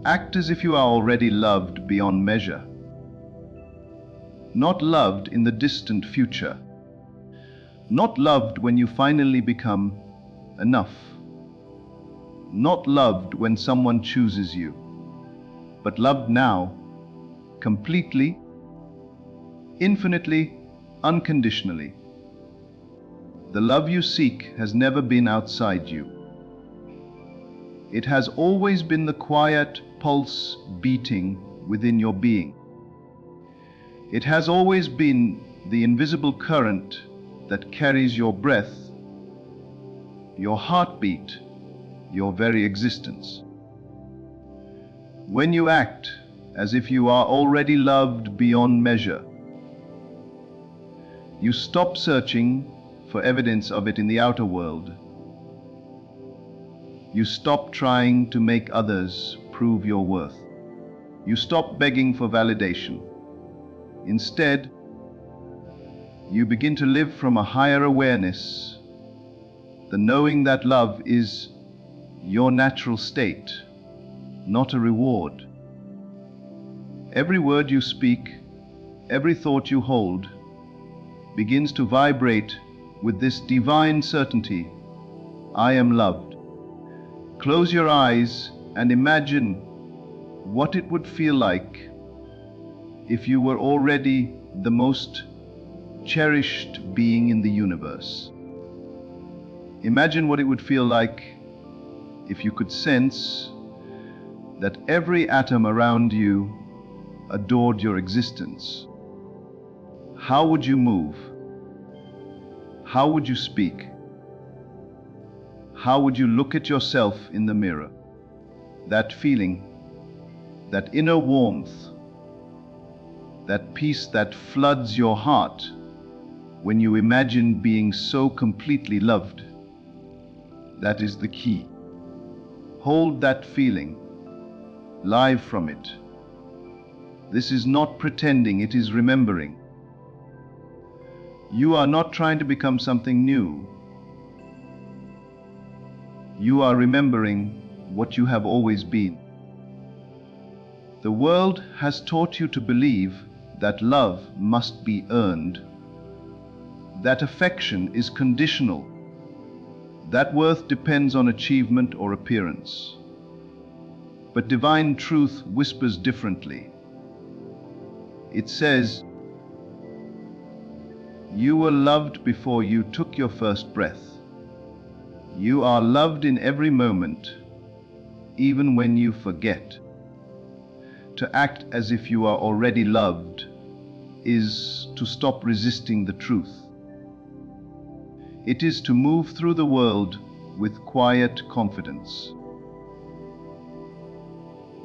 Act as if you are already loved beyond measure. Not loved in the distant future. Not loved when you finally become enough. Not loved when someone chooses you, but loved now, completely, infinitely, unconditionally. The love you seek has never been outside you. It has always been the quiet pulse beating within your being. It has always been the invisible current that carries your breath, your heartbeat, your very existence. When you act as if you are already loved beyond measure, you stop searching for evidence of it in the outer world. You stop trying to make others prove your worth. You stop begging for validation. Instead, you begin to live from a higher awareness, the knowing that love is your natural state, not a reward. Every word you speak, every thought you hold, begins to vibrate with this divine certainty: I am loved. Close your eyes and imagine what it would feel like if you were already the most cherished being in the universe. Imagine what it would feel like if you could sense that every atom around you adored your existence. How would you move? How would you speak? How would you look at yourself in the mirror? That feeling, that inner warmth, that peace that floods your heart when you imagine being so completely loved, that is the key. Hold that feeling, live from it. This is not pretending, it is remembering. You are not trying to become something new. You are remembering what you have always been. The world has taught you to believe that love must be earned, that affection is conditional, that worth depends on achievement or appearance. But divine truth whispers differently. It says, you were loved before you took your first breath. You are loved in every moment, even when you forget. To act as if you are already loved is to stop resisting the truth. It is to move through the world with quiet confidence.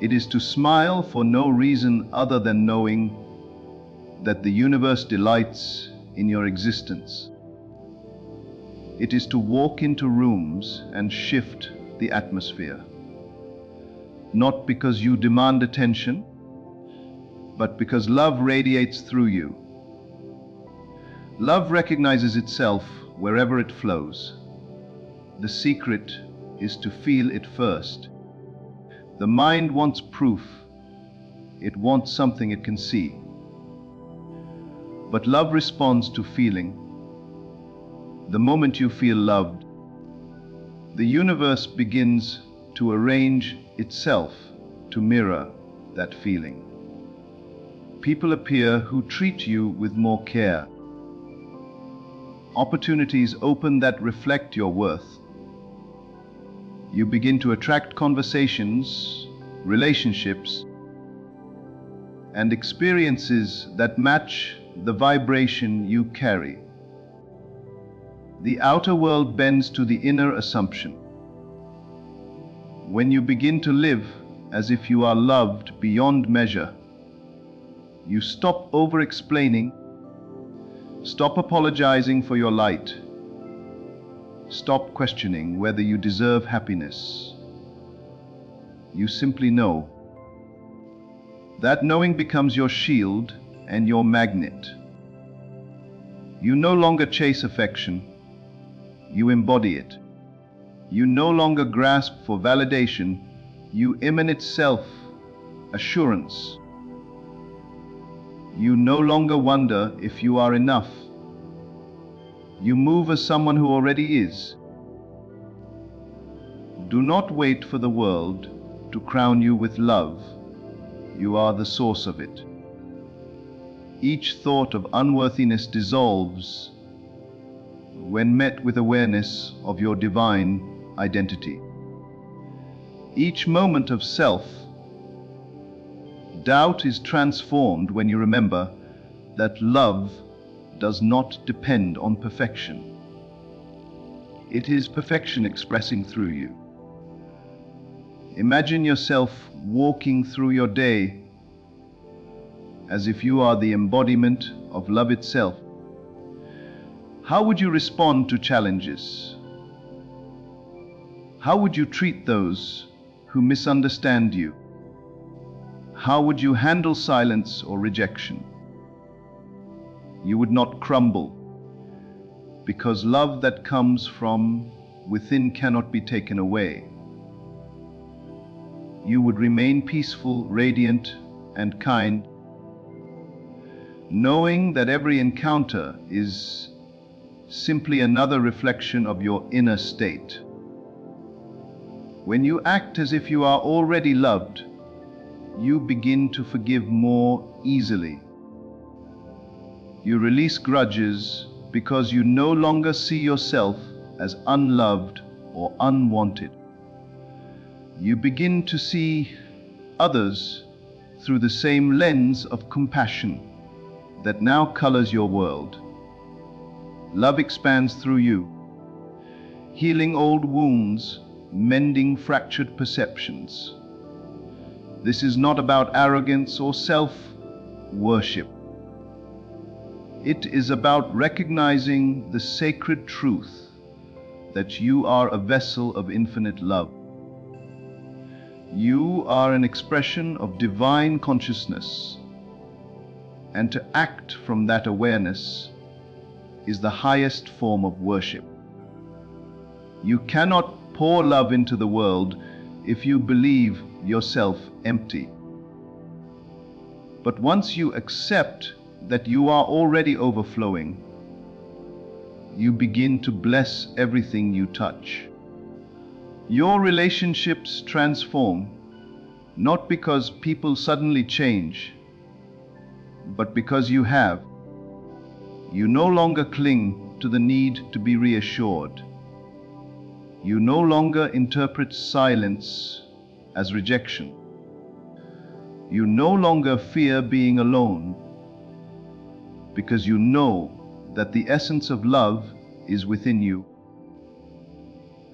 It is to smile for no reason other than knowing that the universe delights in your existence. It is to walk into rooms and shift the atmosphere, not because you demand attention, but because love radiates through you. Love recognizes itself wherever it flows. The secret is to feel it first. The mind wants proof. It wants something it can see. But love responds to feeling. The moment you feel loved, the universe begins to arrange itself to mirror that feeling. People appear who treat you with more care. Opportunities open that reflect your worth. You begin to attract conversations, relationships, and experiences that match the vibration you carry. The outer world bends to the inner assumption. When you begin to live as if you are loved beyond measure, you stop over-explaining, stop apologizing for your light, stop questioning whether you deserve happiness. You simply know. That knowing becomes your shield and your magnet. You no longer chase affection. You embody it. You no longer grasp for validation. You emanate self assurance. You no longer wonder if you are enough. You move as someone who already is. Do not wait for the world to crown you with love. You are the source of it. Each thought of unworthiness dissolves when met with awareness of your divine identity. Each moment of self-doubt is transformed when you remember that love does not depend on perfection. It is perfection expressing through you. Imagine yourself walking through your day as if you are the embodiment of love itself. How would you respond to challenges? How would you treat those who misunderstand you? How would you handle silence or rejection? You would not crumble, because love that comes from within cannot be taken away. You would remain peaceful, radiant, and kind, knowing that every encounter is simply another reflection of your inner state. When you act as if you are already loved, you begin to forgive more easily. You release grudges because you no longer see yourself as unloved or unwanted. You begin to see others through the same lens of compassion that now colors your world. Love expands through you, healing old wounds, mending fractured perceptions. This is not about arrogance or self-worship. It is about recognizing the sacred truth that you are a vessel of infinite love. You are an expression of divine consciousness, and to act from that awareness is the highest form of worship. You cannot pour love into the world if you believe yourself empty. But once you accept that you are already overflowing, you begin to bless everything you touch. Your relationships transform, not because people suddenly change, but because you have. You no longer cling to the need to be reassured. You no longer interpret silence as rejection. You no longer fear being alone, because you know that the essence of love is within you,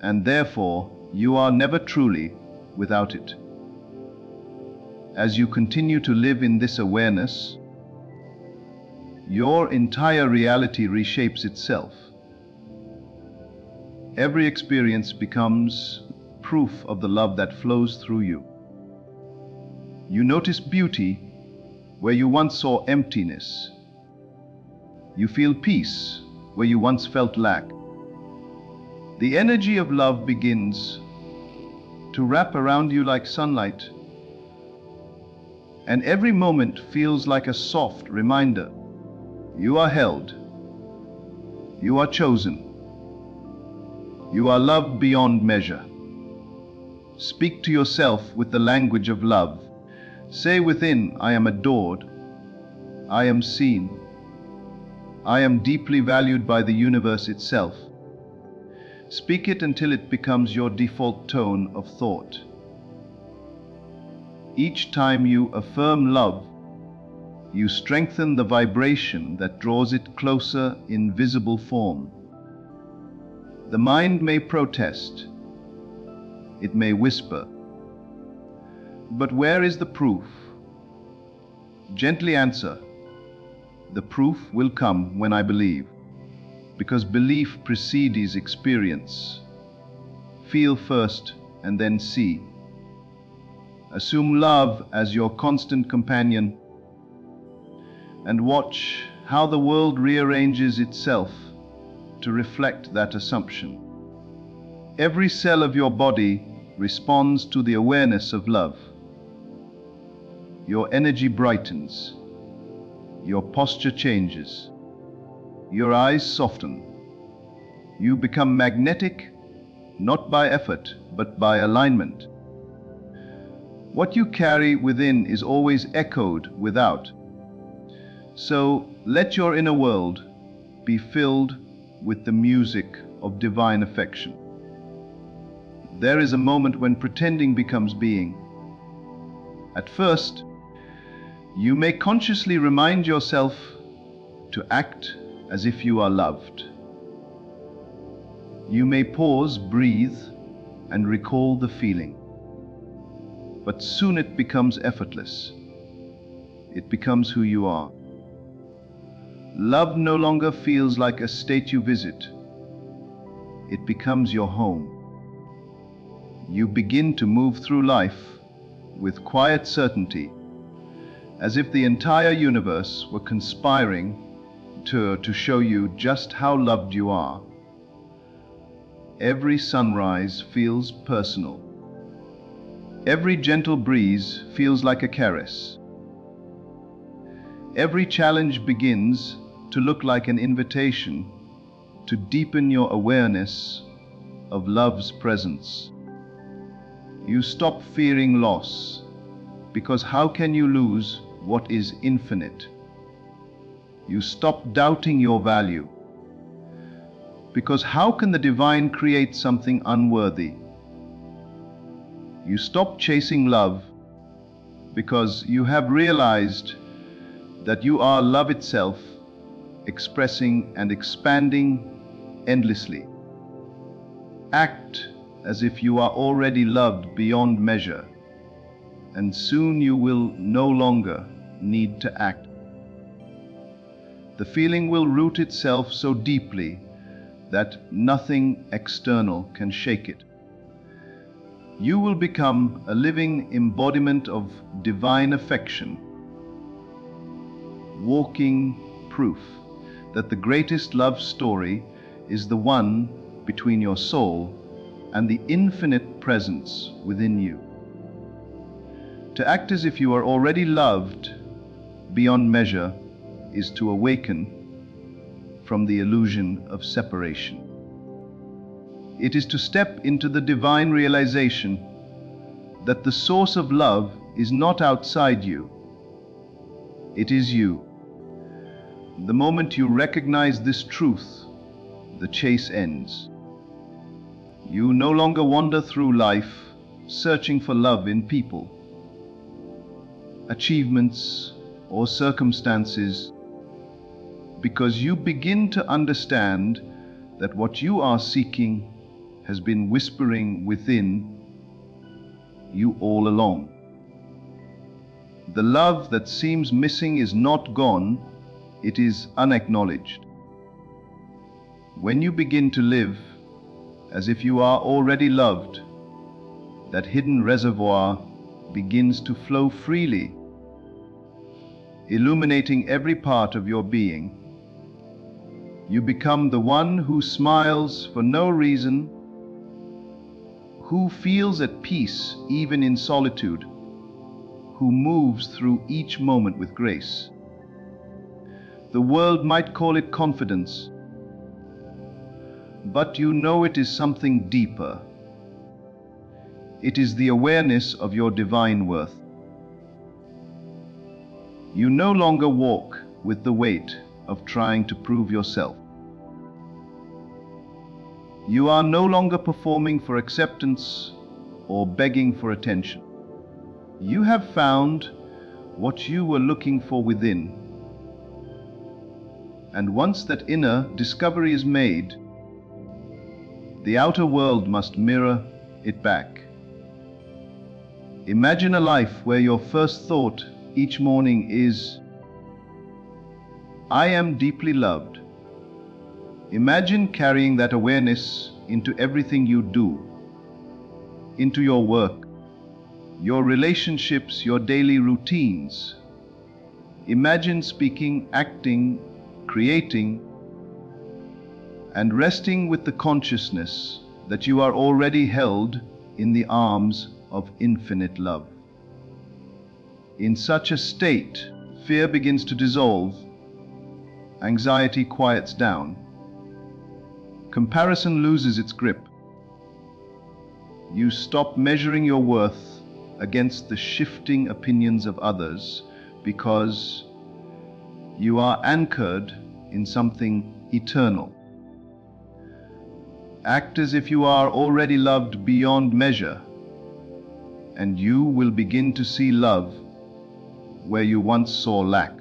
and therefore you are never truly without it. As you continue to live in this awareness, your entire reality reshapes itself. Every experience becomes proof of the love that flows through you. You notice beauty where you once saw emptiness. You feel peace where you once felt lack. The energy of love begins to wrap around you like sunlight, and every moment feels like a soft reminder. You are held. You are chosen. You are loved beyond measure. Speak to yourself with the language of love. Say within, I am adored. I am seen. I am deeply valued by the universe itself. Speak it until it becomes your default tone of thought. Each time you affirm love, you strengthen the vibration that draws it closer in visible form. The mind may protest, it may whisper, but where is the proof? Gently answer, the proof will come when I believe, because belief precedes experience. Feel first and then see. Assume love as your constant companion, and watch how the world rearranges itself to reflect that assumption. Every cell of your body responds to the awareness of love. your energy brightens, your posture changes, your eyes soften. You become magnetic, not by effort, but by alignment. What you carry within is always echoed without. So let your inner world be filled with the music of divine affection. There is a moment when pretending becomes being. At first, you may consciously remind yourself to act as if you are loved. You may pause, breathe, and recall the feeling. But soon it becomes effortless. It becomes who you are. Love no longer feels like a state you visit. It becomes your home. You begin to move through life with quiet certainty, as if the entire universe were conspiring to show you just how loved you are. Every sunrise feels personal. Every gentle breeze feels like a caress. Every challenge begins to look like an invitation to deepen your awareness of love's presence. You stop fearing loss, because how can you lose what is infinite? You stop doubting your value, because how can the divine create something unworthy? You stop chasing love, because you have realized that you are love itself, expressing and expanding endlessly. Act as if you are already loved beyond measure, and soon you will no longer need to act. The feeling will root itself so deeply that nothing external can shake it. You will become a living embodiment of divine affection, walking proof that the greatest love story is the one between your soul and the infinite presence within you. To act as if you are already loved beyond measure is to awaken from the illusion of separation. It is to step into the divine realization that the source of love is not outside you. It is you. The moment you recognize this truth, the chase ends. You no longer wander through life searching for love in people, achievements, or circumstances, because you begin to understand that what you are seeking has been whispering within you all along. The love that seems missing is not gone, it is unacknowledged. When you begin to live as if you are already loved, that hidden reservoir begins to flow freely, illuminating every part of your being. You become the one who smiles for no reason, who feels at peace even in solitude, who moves through each moment with grace. The world might call it confidence, but you know it is something deeper. It is the awareness of your divine worth. You no longer walk with the weight of trying to prove yourself. You are no longer performing for acceptance or begging for attention. You have found what you were looking for within. And once that inner discovery is made, the outer world must mirror it back. Imagine a life where your first thought each morning is, I am deeply loved. Imagine carrying that awareness into everything you do, into your work, your relationships, your daily routines. Imagine speaking, acting, creating, and resting with the consciousness that you are already held in the arms of infinite love. In such a state, fear begins to dissolve, anxiety quiets down, comparison loses its grip. You stop measuring your worth against the shifting opinions of others because you are anchored in something eternal. Act as if you are already loved beyond measure, and you will begin to see love where you once saw lack.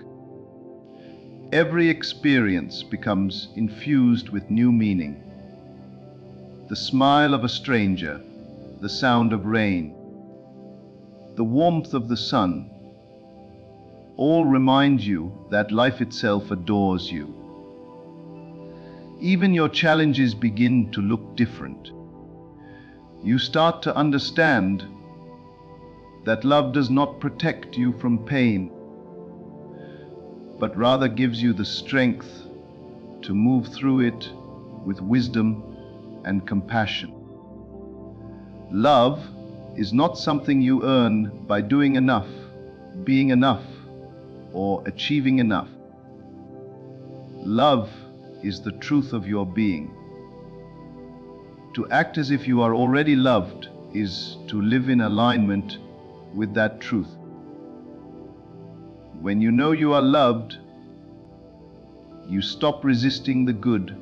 Every experience becomes infused with new meaning. The smile of a stranger, the sound of rain, the warmth of the sun, all remind you that life itself adores you. Even your challenges begin to look different. You start to understand that love does not protect you from pain, but rather gives you the strength to move through it with wisdom and compassion. Love is not something you earn by doing enough, being enough, or achieving enough. Love is the truth of your being. To act as if you are already loved is to live in alignment with that truth. When you know you are loved, you stop resisting the good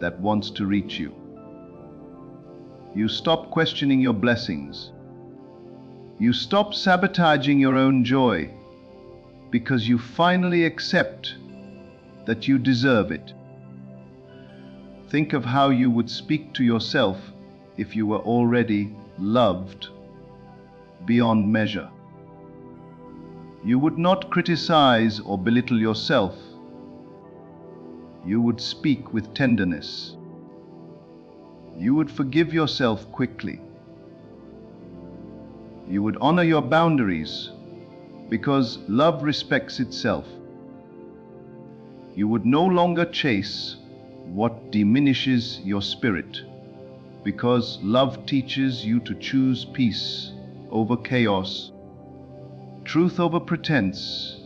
that wants to reach you. You stop questioning your blessings. You stop sabotaging your own joy because you finally accept that you deserve it. Think of how you would speak to yourself if you were already loved beyond measure. You would not criticize or belittle yourself. You would speak with tenderness. You would forgive yourself quickly. You would honor your boundaries because love respects itself. You would no longer chase what diminishes your spirit because love teaches you to choose peace over chaos, truth over pretense,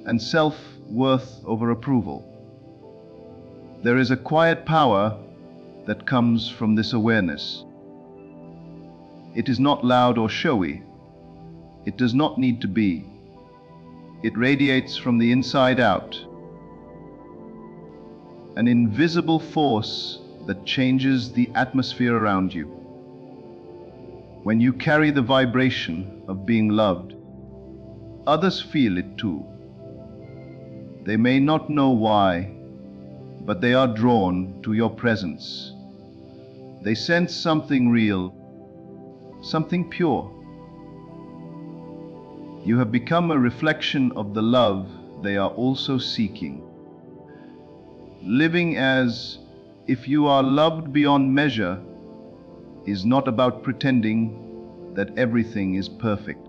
and self-worth over approval. There is a quiet power that comes from this awareness. It is not loud or showy. It does not need to be. It radiates from the inside out. An invisible force that changes the atmosphere around you. When you carry the vibration of being loved, others feel it too. They may not know why, but they are drawn to your presence. They sense something real, something pure. You have become a reflection of the love they are also seeking. Living as if you are loved beyond measure is not about pretending that everything is perfect.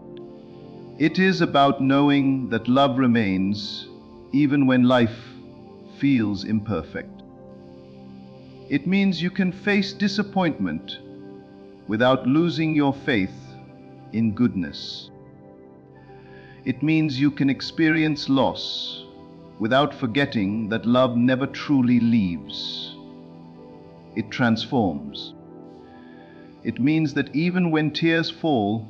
It is about knowing that love remains even when life feels imperfect. It means you can face disappointment without losing your faith in goodness. It means you can experience loss without forgetting that love never truly leaves. It transforms. It means that even when tears fall,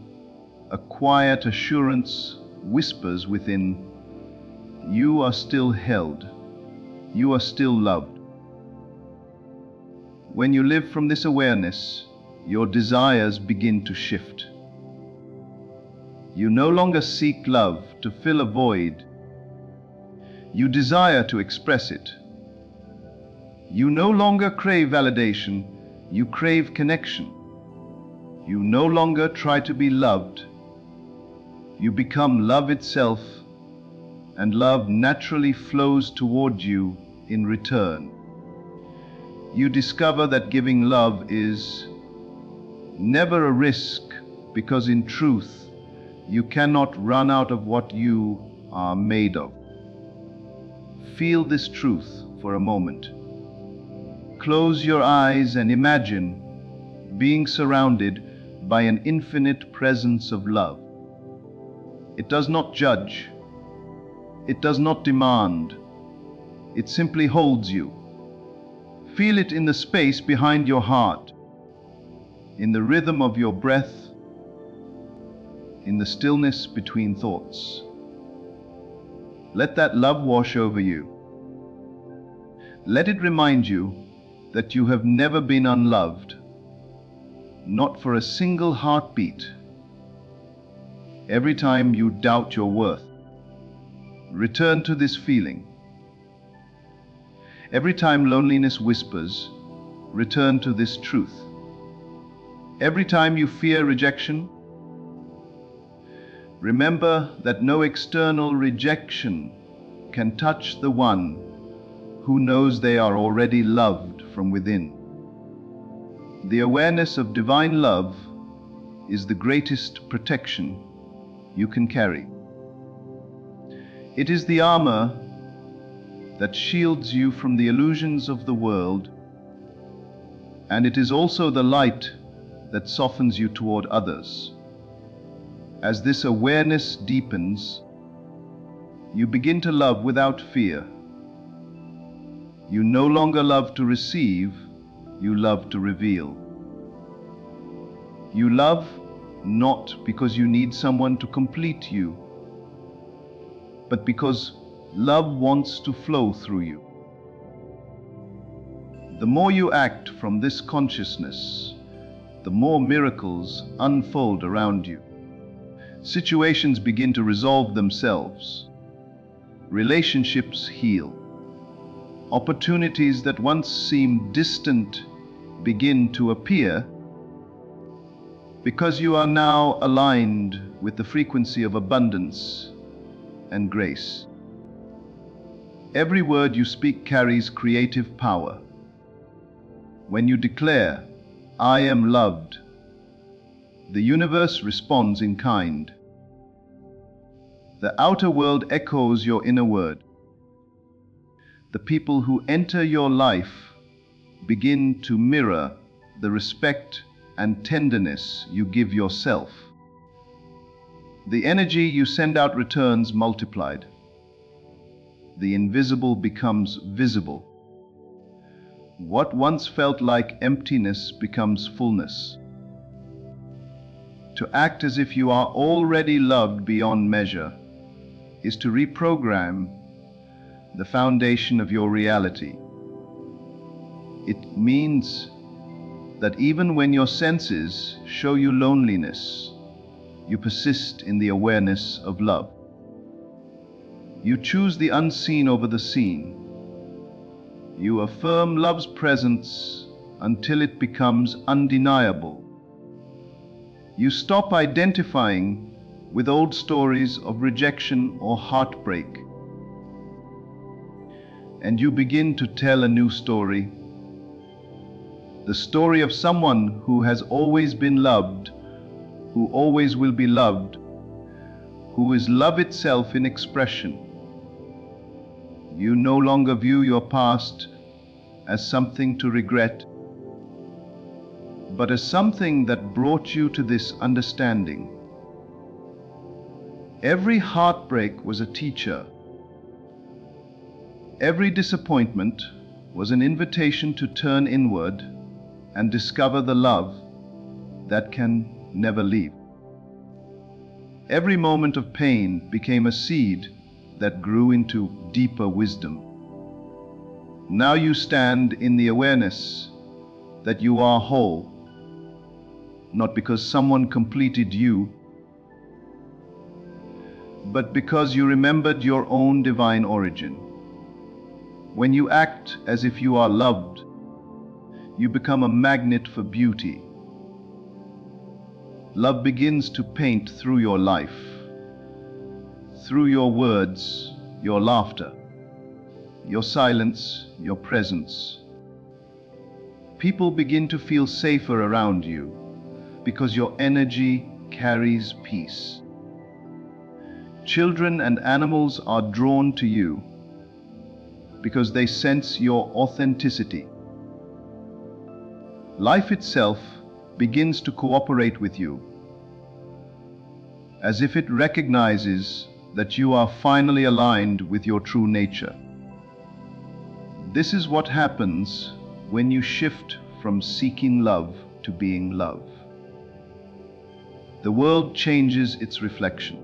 a quiet assurance whispers within, you are still held, you are still loved. When you live from this awareness, your desires begin to shift. You no longer seek love to fill a void. You desire to express it. You no longer crave validation, you crave connection. You no longer try to be loved. You become love itself, and love naturally flows toward you in return. You discover that giving love is never a risk, because in truth, you cannot run out of what you are made of. Feel this truth for a moment. Close your eyes and imagine being surrounded by an infinite presence of love. It does not judge. It does not demand. It simply holds you. Feel it in the space behind your heart, in the rhythm of your breath, in the stillness between thoughts. Let that love wash over you. Let it remind you that you have never been unloved, not for a single heartbeat. Every time you doubt your worth, return to this feeling. Every time loneliness whispers, return to this truth. Every time you fear rejection, remember that no external rejection can touch the one who knows they are already loved from within. The awareness of divine love is the greatest protection you can carry. It is the armor that shields you from the illusions of the world, and it is also the light that softens you toward others. As this awareness deepens, you begin to love without fear. You no longer love to receive, you love to reveal. You love not because you need someone to complete you, but because love wants to flow through you. The more you act from this consciousness, the more miracles unfold around you. Situations begin to resolve themselves. Relationships heal. Opportunities that once seemed distant begin to appear because you are now aligned with the frequency of abundance and grace. Every word you speak carries creative power. When you declare, "I am loved," the universe responds in kind. The outer world echoes your inner word. The people who enter your life begin to mirror the respect and tenderness you give yourself. The energy you send out returns multiplied. The invisible becomes visible. What once felt like emptiness becomes fullness. To act as if you are already loved beyond measure is to reprogram the foundation of your reality. It means that even when your senses show you loneliness, you persist in the awareness of love. You choose the unseen over the seen. You affirm love's presence until it becomes undeniable. You stop identifying with old stories of rejection or heartbreak, and you begin to tell a new story. The story of someone who has always been loved, who always will be loved, who is love itself in expression. You no longer view your past as something to regret, but as something that brought you to this understanding. Every heartbreak was a teacher. Every disappointment was an invitation to turn inward and discover the love that can never leave. Every moment of pain became a seed that grew into deeper wisdom. Now you stand in the awareness that you are whole, not because someone completed you, but because you remembered your own divine origin. When you act as if you are loved, you become a magnet for beauty. Love begins to paint through your life, through your words, your laughter, your silence, your presence. People begin to feel safer around you because your energy carries peace. Children and animals are drawn to you because they sense your authenticity. Life itself begins to cooperate with you. as if it recognizes that you are finally aligned with your true nature. This is what happens when you shift from seeking love to being love. The world changes its reflection.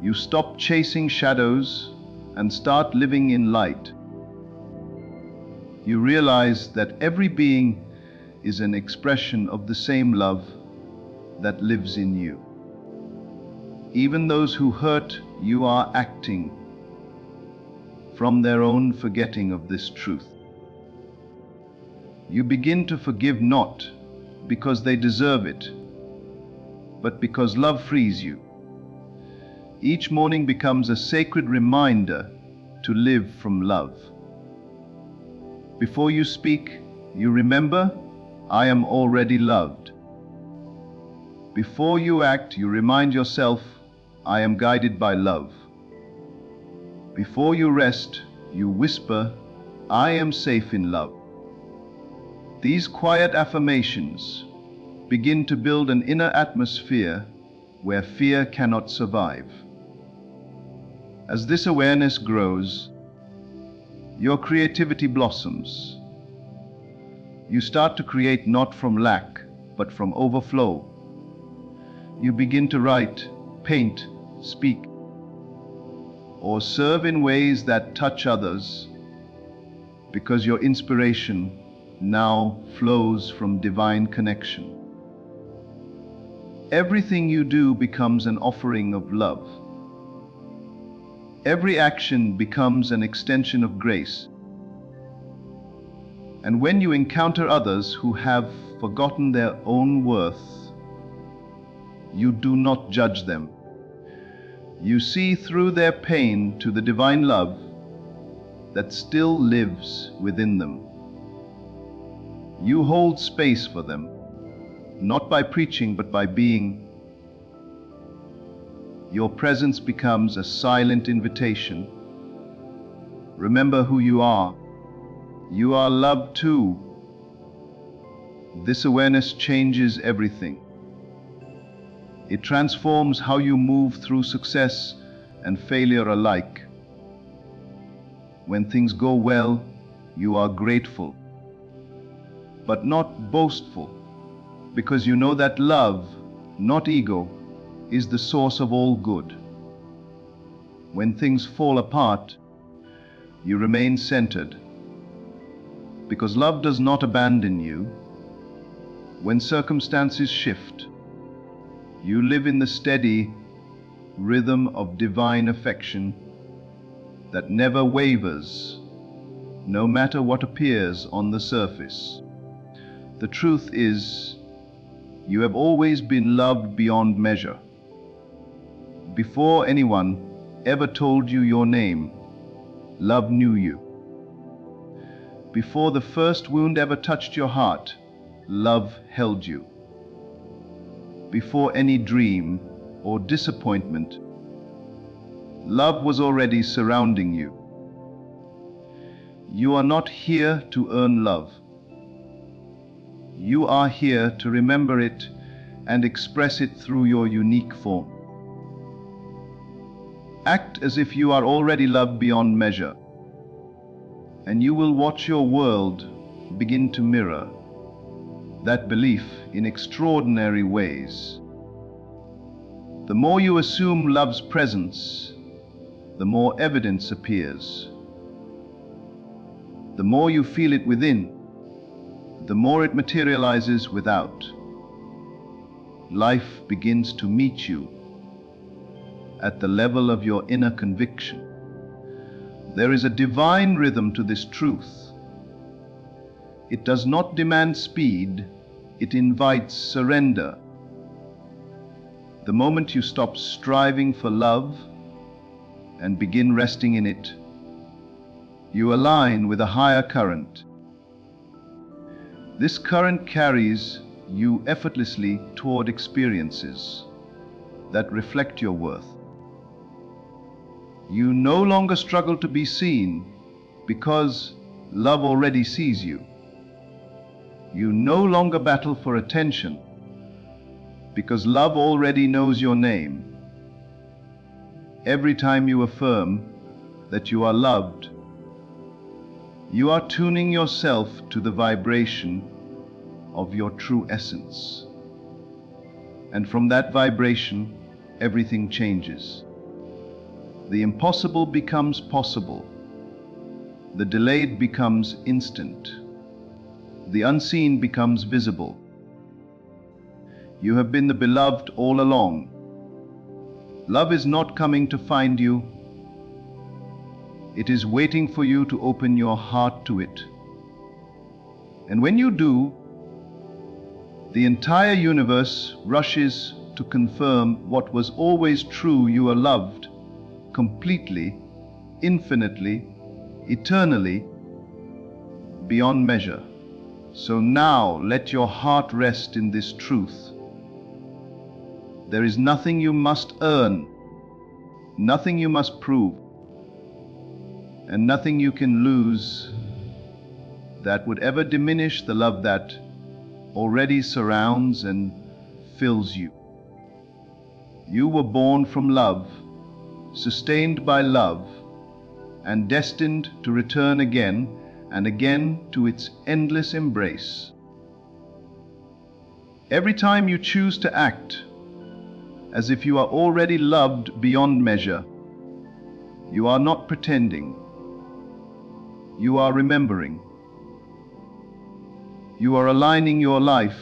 You stop chasing shadows and start living in light. You realize that every being is an expression of the same love that lives in you. Even those who hurt you are acting from their own forgetting of this truth. You begin to forgive not because they deserve it, but because love frees you. Each morning becomes a sacred reminder to live from love. Before you speak, you remember, I am already loved. Before you act, you remind yourself, I am guided by love. Before you rest, you whisper, I am safe in love. These quiet affirmations begin to build an inner atmosphere where fear cannot survive. As this awareness grows, your creativity blossoms. You start to create not from lack, but from overflow. You begin to write, paint, speak, or serve in ways that touch others, because your inspiration now flows from divine connection. Everything you do becomes an offering of love. Every action becomes an extension of grace. And when you encounter others who have forgotten their own worth, you do not judge them. You see through their pain to the divine love that still lives within them. You hold space for them, not by preaching but by being. Your presence becomes a silent invitation. Remember who you are. You are loved too. This awareness changes everything. It transforms how you move through success and failure alike. When things go well, you are grateful, but not boastful, because you know that love, not ego, is the source of all good. When things fall apart, you remain centered, because love does not abandon you. When circumstances shift, you live in the steady rhythm of divine affection that never wavers, no matter what appears on the surface. The truth is, you have always been loved beyond measure. Before anyone ever told you your name, love knew you. Before the first wound ever touched your heart, love held you. Before any dream or disappointment, love was already surrounding you. You are not here to earn love. You are here to remember it and express it through your unique form. Act as if you are already loved beyond measure, and you will watch your world begin to mirror that belief in extraordinary ways. The more you assume love's presence, the more evidence appears. The more you feel it within, the more it materializes without. Life begins to meet you at the level of your inner conviction. There is a divine rhythm to this truth. It does not demand speed, it invites surrender. The moment you stop striving for love and begin resting in it, you align with a higher current. This current carries you effortlessly toward experiences that reflect your worth. You no longer struggle to be seen because love already sees you. You no longer battle for attention because love already knows your name. Every time you affirm that you are loved, you are tuning yourself to the vibration of your true essence. And from that vibration, everything changes. The impossible becomes possible. The delayed becomes instant. The unseen becomes visible. You have been the beloved all along. Love is not coming to find you. It is waiting for you to open your heart to it. And when you do, the entire universe rushes to confirm what was always true: you are loved completely, infinitely, eternally, beyond measure. So now let your heart rest in this truth. There is nothing you must earn, nothing you must prove, and nothing you can lose that would ever diminish the love that already surrounds and fills you. You were born from love, sustained by love, and destined to return again and again to its endless embrace. Every time you choose to act as if you are already loved beyond measure, you are not pretending. You are remembering. You are aligning your life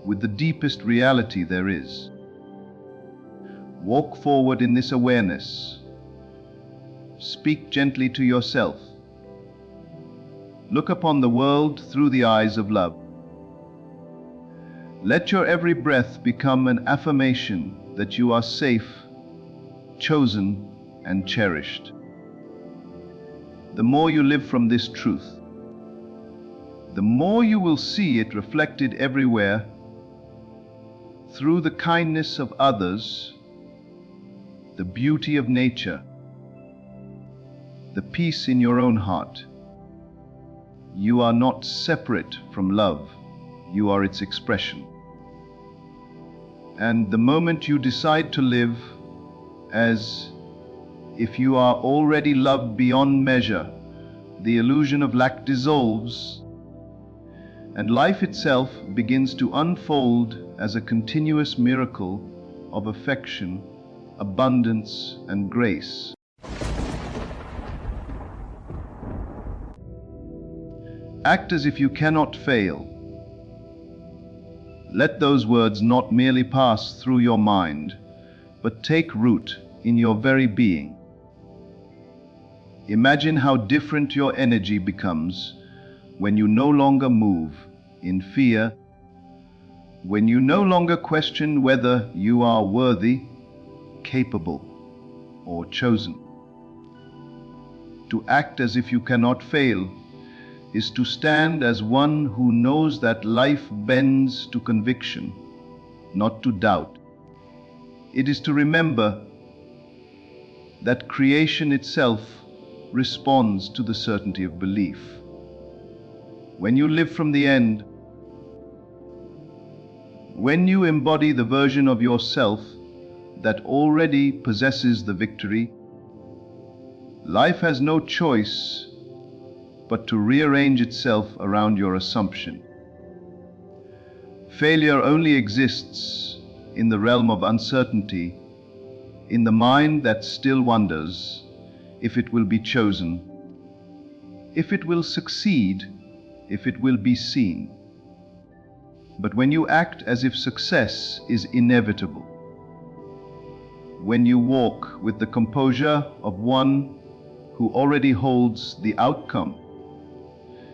with the deepest reality there is. Walk forward in this awareness. Speak gently to yourself. Look upon the world through the eyes of love. Let your every breath become an affirmation that you are safe, chosen, and cherished. The more you live from this truth, the more you will see it reflected everywhere, through the kindness of others, the beauty of nature, the peace in your own heart. You are not separate from love. You are its expression. And the moment you decide to live as if you are already loved beyond measure, the illusion of lack dissolves, and life itself begins to unfold as a continuous miracle of affection, abundance, and grace. Act as if you cannot fail. Let those words not merely pass through your mind, but take root in your very being. Imagine how different your energy becomes when you no longer move in fear, when you no longer question whether you are worthy, capable, or chosen. To act as if you cannot fail is to stand as one who knows that life bends to conviction, not to doubt. It is to remember that creation itself responds to the certainty of belief. When you live from the end, when you embody the version of yourself that already possesses the victory, life has no choice but to rearrange itself around your assumption. Failure only exists in the realm of uncertainty, in the mind that still wonders if it will be chosen, if it will succeed, if it will be seen. But when you act as if success is inevitable, when you walk with the composure of one who already holds the outcome,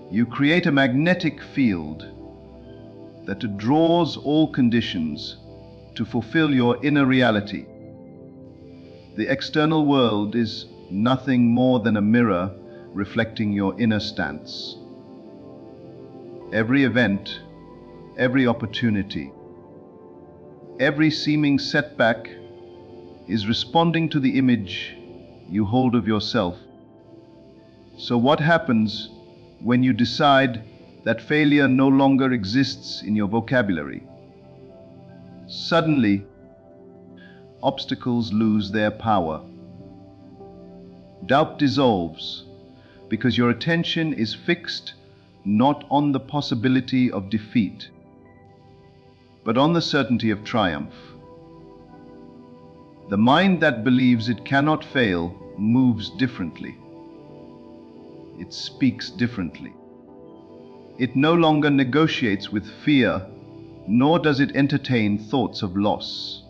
you create a magnetic field that draws all conditions to fulfill your inner reality. The external world is nothing more than a mirror reflecting your inner stance. Every event, every opportunity, every seeming setback is responding to the image you hold of yourself. So what happens when you decide that failure no longer exists in your vocabulary? Suddenly, obstacles lose their power. Doubt dissolves because your attention is fixed not on the possibility of defeat, but on the certainty of triumph. The mind that believes it cannot fail moves differently. It speaks differently. It no longer negotiates with fear, nor does it entertain thoughts of loss.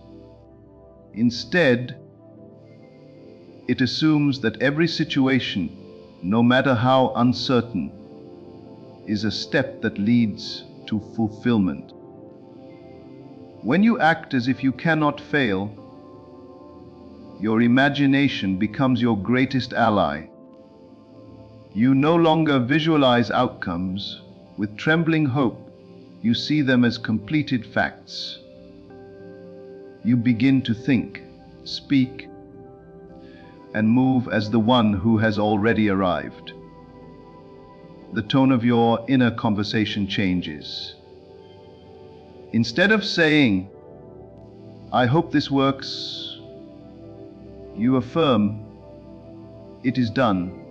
Instead, it assumes that every situation, no matter how uncertain, is a step that leads to fulfillment. When you act as if you cannot fail, your imagination becomes your greatest ally. You no longer visualize outcomes. With trembling hope, you see them as completed facts. You begin to think, speak, and move as the one who has already arrived. The tone of your inner conversation changes. Instead of saying, "I hope this works," you affirm, "It is done."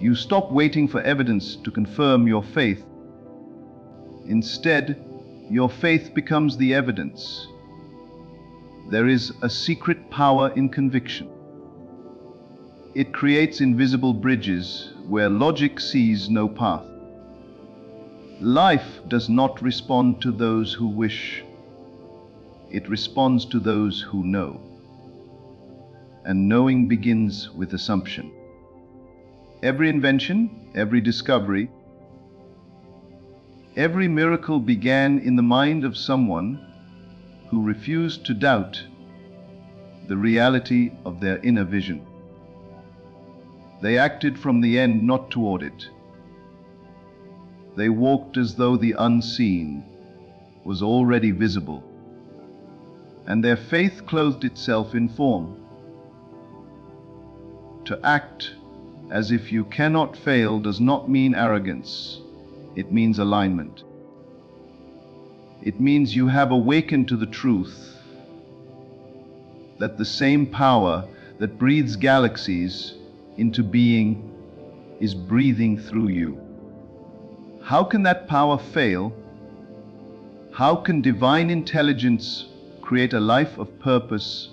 You stop waiting for evidence to confirm your faith. Instead, your faith becomes the evidence. There is a secret power in conviction. It creates invisible bridges where logic sees no path. Life does not respond to those who wish. It responds to those who know. And knowing begins with assumption. Every invention, every discovery, every miracle began in the mind of someone who refused to doubt the reality of their inner vision. They acted from the end, not toward it. They walked as though the unseen was already visible, and their faith clothed itself in form. To act as if you cannot fail does not mean arrogance. It means alignment. It means you have awakened to the truth that the same power that breathes galaxies into being is breathing through you. How can that power fail? How can divine intelligence create a life of purpose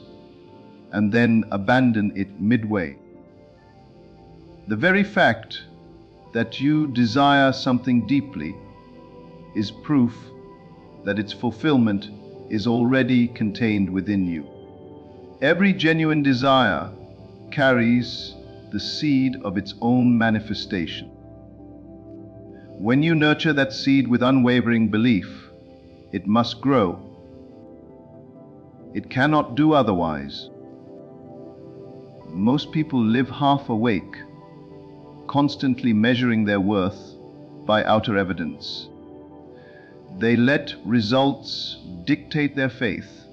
and then abandon it midway? The very fact that you desire something deeply is proof that its fulfillment is already contained within you. Every genuine desire carries the seed of its own manifestation. When you nurture that seed with unwavering belief, it must grow. It cannot do otherwise. Most people live half awake, constantly measuring their worth by outer evidence. They let results dictate their faith,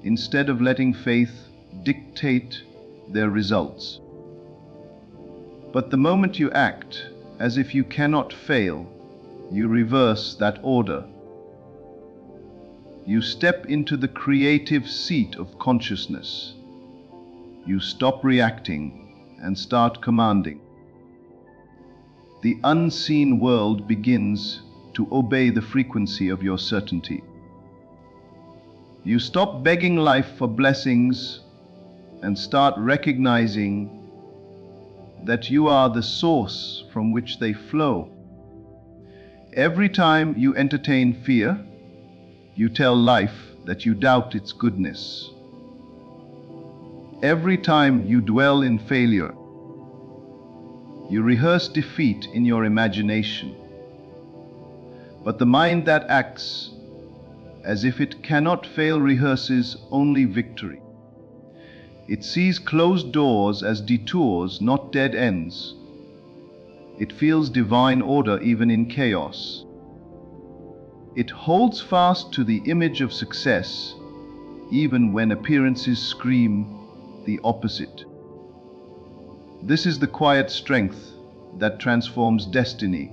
instead of letting faith dictate their results. But the moment you act as if you cannot fail, you reverse that order. You step into the creative seat of consciousness. You stop reacting and start commanding. The unseen world begins to obey the frequency of your certainty. You stop begging life for blessings and start recognizing that you are the source from which they flow. Every time you entertain fear, you tell life that you doubt its goodness. Every time you dwell in failure, you rehearse defeat in your imagination. But the mind that acts as if it cannot fail rehearses only victory. It sees closed doors as detours, not dead ends. It feels divine order even in chaos. It holds fast to the image of success, even when appearances scream the opposite. This is the quiet strength that transforms destiny.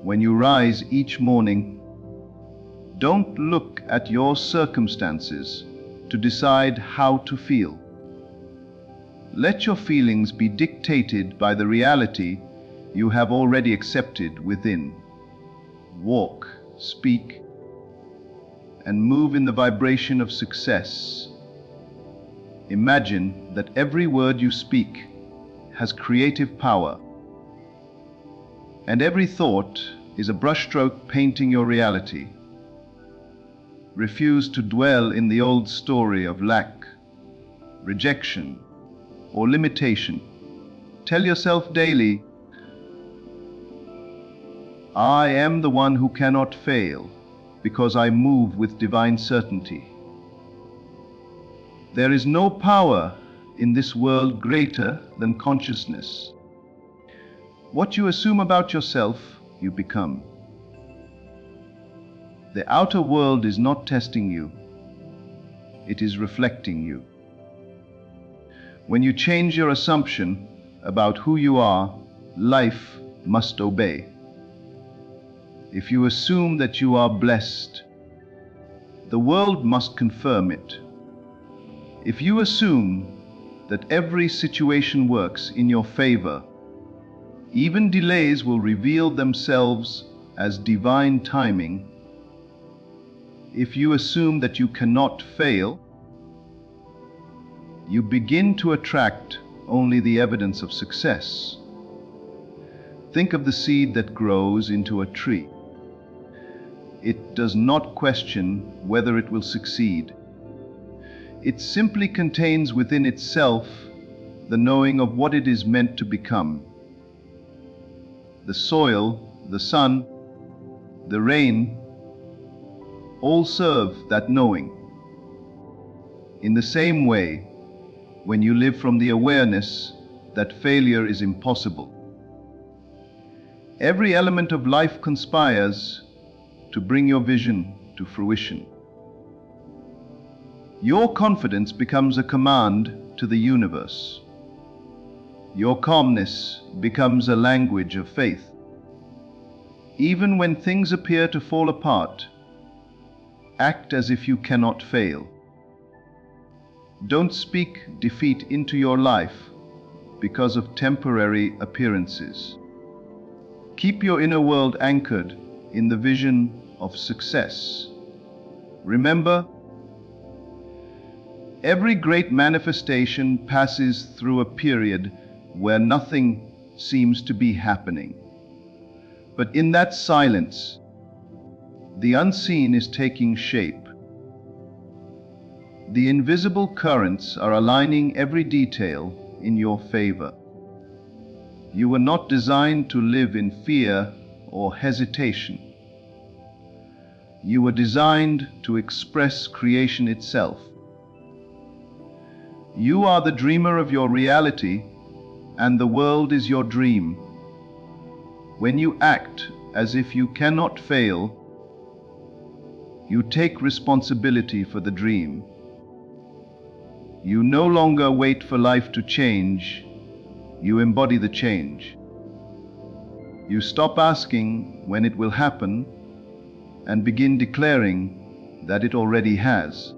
When you rise each morning, Don't look at your circumstances to decide how to feel. Let your feelings be dictated by the reality you have already accepted within. Walk, speak, and move in the vibration of success. Imagine that every word you speak has creative power, and every thought is a brushstroke painting your reality. Refuse to dwell in the old story of lack, rejection, or limitation. Tell yourself daily, I am the one who cannot fail because I move with divine certainty. There is no power in this world greater than consciousness. What you assume about yourself, you become. The outer world is not testing you. It is reflecting you. When you change your assumption about who you are, life must obey. If you assume that you are blessed, the world must confirm it. If you assume that every situation works in your favor, even delays will reveal themselves as divine timing. If you assume that you cannot fail, you begin to attract only the evidence of success. Think of the seed that grows into a tree. It does not question whether it will succeed. It simply contains within itself the knowing of what it is meant to become. The soil, the sun, the rain, all serve that knowing. In the same way, when you live from the awareness that failure is impossible, every element of life conspires to bring your vision to fruition. Your confidence becomes a command to the universe. Your calmness becomes a language of faith. Even when things appear to fall apart, act as if you cannot fail. Don't speak defeat into your life because of temporary appearances. Keep your inner world anchored in the vision of success. Remember, every great manifestation passes through a period where nothing seems to be happening. But in that silence, the unseen is taking shape. The invisible currents are aligning every detail in your favor. You were not designed to live in fear or hesitation. You were designed to express creation itself. You are the dreamer of your reality, and the world is your dream. When you act as if you cannot fail, you take responsibility for the dream. You no longer wait for life to change, you embody the change. You stop asking when it will happen and begin declaring that it already has.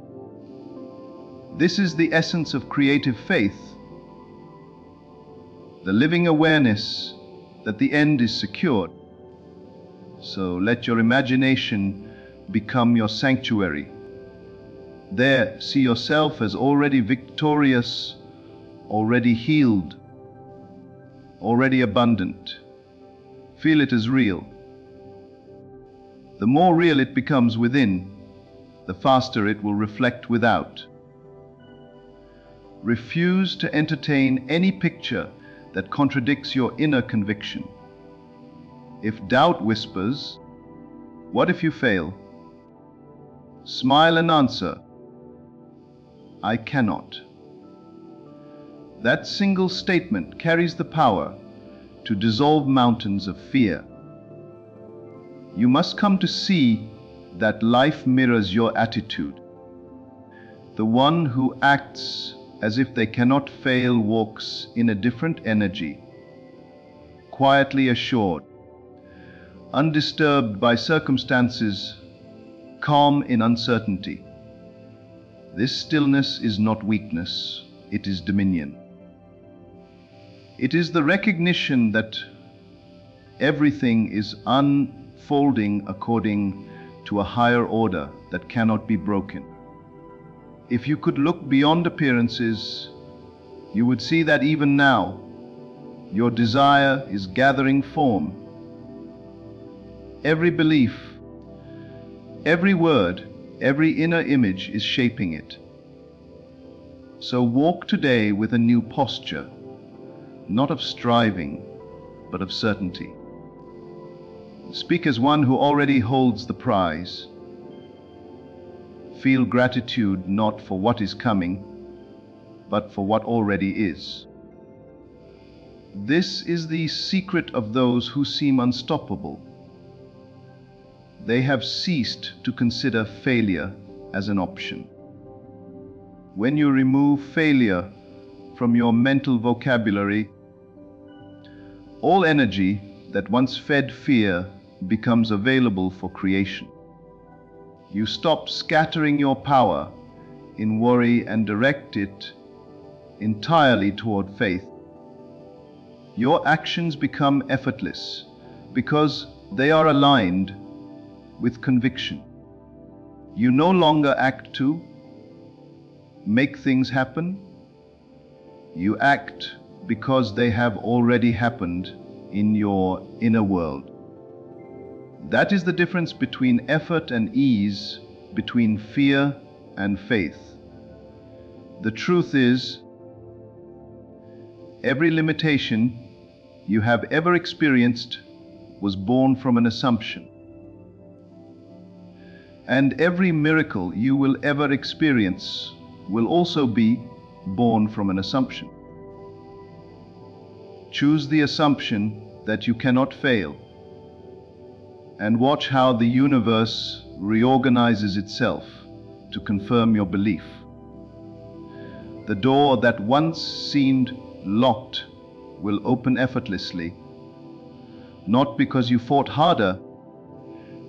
This is the essence of creative faith, the living awareness that the end is secured. So let your imagination become your sanctuary. There, see yourself as already victorious, already healed, already abundant. Feel it as real. The more real it becomes within, the faster it will reflect without. Refuse to entertain any picture that contradicts your inner conviction. If doubt whispers, "What if you fail?" smile and answer, "I cannot." That single statement carries the power to dissolve mountains of fear. You must come to see that life mirrors your attitude. The one who acts as if they cannot fail walks in a different energy, quietly assured, undisturbed by circumstances, calm in uncertainty. This stillness is not weakness, it is dominion. It is the recognition that everything is unfolding according to a higher order that cannot be broken. If you could look beyond appearances, you would see that even now, your desire is gathering form. Every belief, every word, every inner image is shaping it. So walk today with a new posture, not of striving, but of certainty. Speak as one who already holds the prize. Feel gratitude not for what is coming, but for what already is. This is the secret of those who seem unstoppable. They have ceased to consider failure as an option. When you remove failure from your mental vocabulary, all energy that once fed fear becomes available for creation. You stop scattering your power in worry and direct it entirely toward faith. Your actions become effortless because they are aligned with conviction. You no longer act to make things happen. You act because they have already happened in your inner world. That is the difference between effort and ease, between fear and faith. The truth is, every limitation you have ever experienced was born from an assumption. And every miracle you will ever experience will also be born from an assumption. Choose the assumption that you cannot fail, and watch how the universe reorganizes itself to confirm your belief. The door that once seemed locked will open effortlessly, not because you fought harder,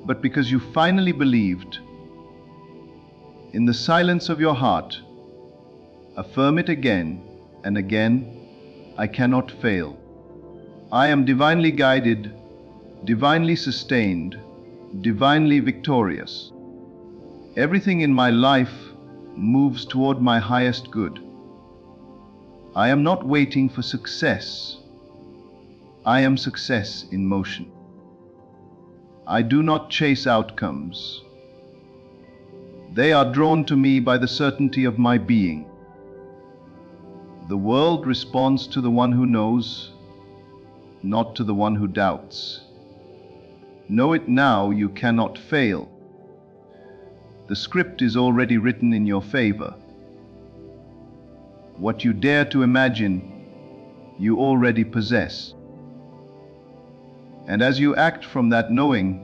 but because you finally believed. In the silence of your heart, affirm it again and again: I cannot fail. I am divinely guided, divinely sustained, divinely victorious. Everything in my life moves toward my highest good. I am not waiting for success. I am success in motion. I do not chase outcomes. They are drawn to me by the certainty of my being. The world responds to the one who knows, not to the one who doubts. Know it now, you cannot fail. The script is already written in your favor. What you dare to imagine, you already possess. And as you act from that knowing,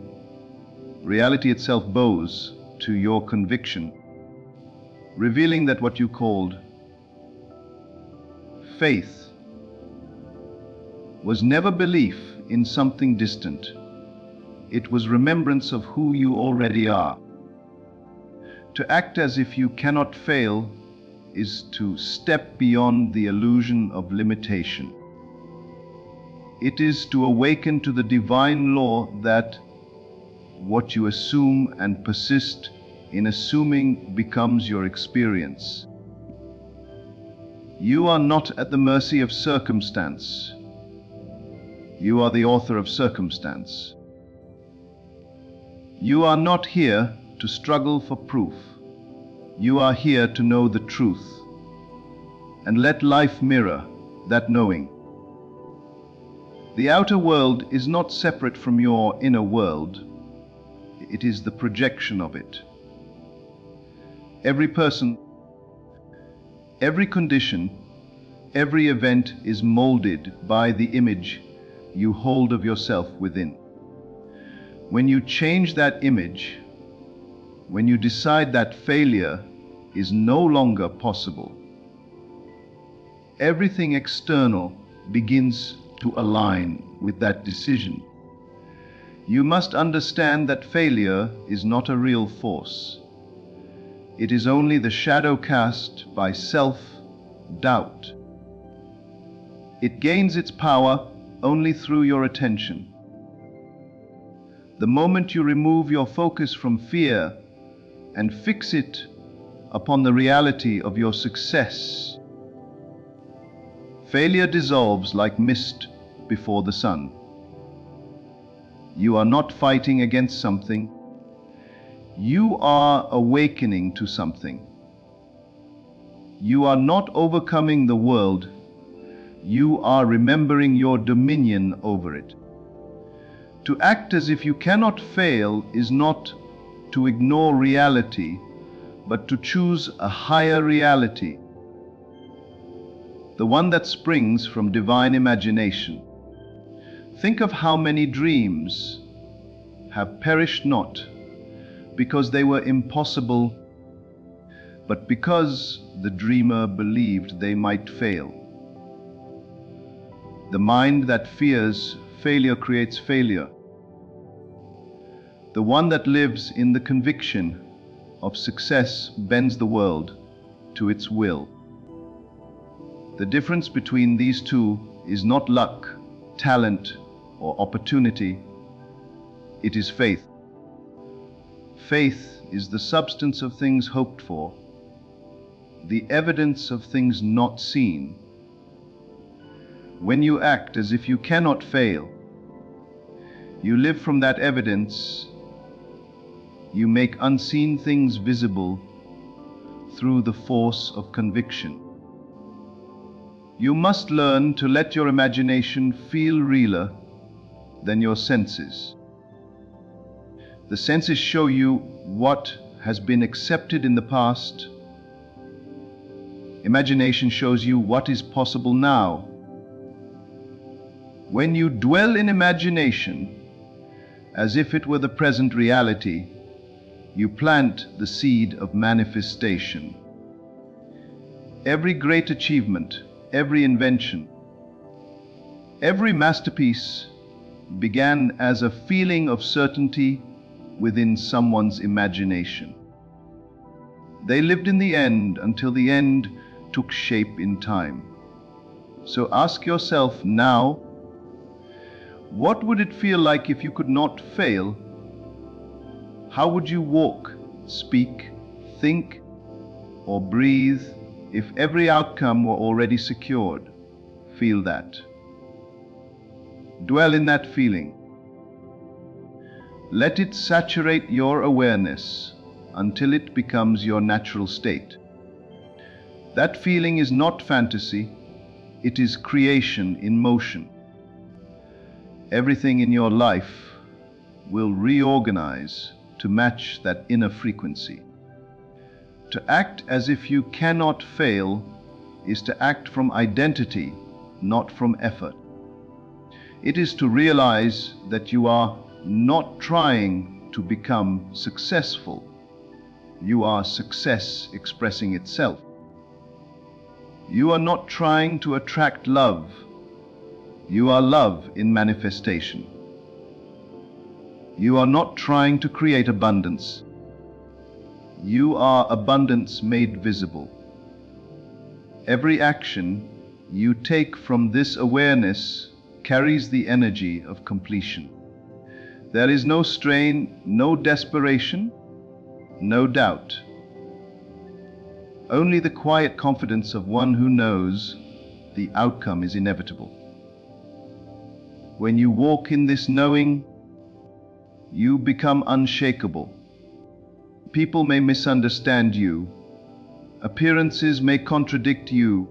reality itself bows to your conviction, revealing that what you called faith was never belief in something distant. It was remembrance of who you already are. To act as if you cannot fail is to step beyond the illusion of limitation. It is to awaken to the divine law that what you assume and persist in assuming becomes your experience. You are not at the mercy of circumstance. You are the author of circumstance. You are not here to struggle for proof. You are here to know the truth, and let life mirror that knowing. The outer world is not separate from your inner world. It is the projection of it. Every person, every condition, every event is molded by the image you hold of yourself within. When you change that image, when you decide that failure is no longer possible, everything external begins to align with that decision. You must understand that failure is not a real force. It is only the shadow cast by self-doubt. It gains its power only through your attention. The moment you remove your focus from fear and fix it upon the reality of your success, failure dissolves like mist before the sun. You are not fighting against something. You are awakening to something. You are not overcoming the world. You are remembering your dominion over it. To act as if you cannot fail is not to ignore reality, but to choose a higher reality, the one that springs from divine imagination. Think of how many dreams have perished not because they were impossible, but because the dreamer believed they might fail. The mind that fears failure creates failure. The one that lives in the conviction of success bends the world to its will. The difference between these two is not luck, talent, or opportunity. It is faith. Faith is the substance of things hoped for, the evidence of things not seen. When you act as if you cannot fail, you live from that evidence. You make unseen things visible through the force of conviction. You must learn to let your imagination feel realer than your senses. The senses show you what has been accepted in the past. Imagination shows you what is possible now. When you dwell in imagination, as if it were the present reality, you plant the seed of manifestation. Every great achievement, every invention, every masterpiece began as a feeling of certainty within someone's imagination. They lived in the end until the end took shape in time. So ask yourself now, what would it feel like if you could not fail? How would you walk, speak, think, or breathe if every outcome were already secured? Feel that. Dwell in that feeling. Let it saturate your awareness until it becomes your natural state. That feeling is not fantasy, it is creation in motion. Everything in your life will reorganize to match that inner frequency. To act as if you cannot fail is to act from identity, not from effort. It is to realize that you are not trying to become successful. You are success expressing itself. You are not trying to attract love. You are love in manifestation. You are not trying to create abundance. You are abundance made visible. Every action you take from this awareness carries the energy of completion. There is no strain, no desperation, no doubt. Only the quiet confidence of one who knows the outcome is inevitable. When you walk in this knowing, you become unshakable. People may misunderstand you. Appearances may contradict you.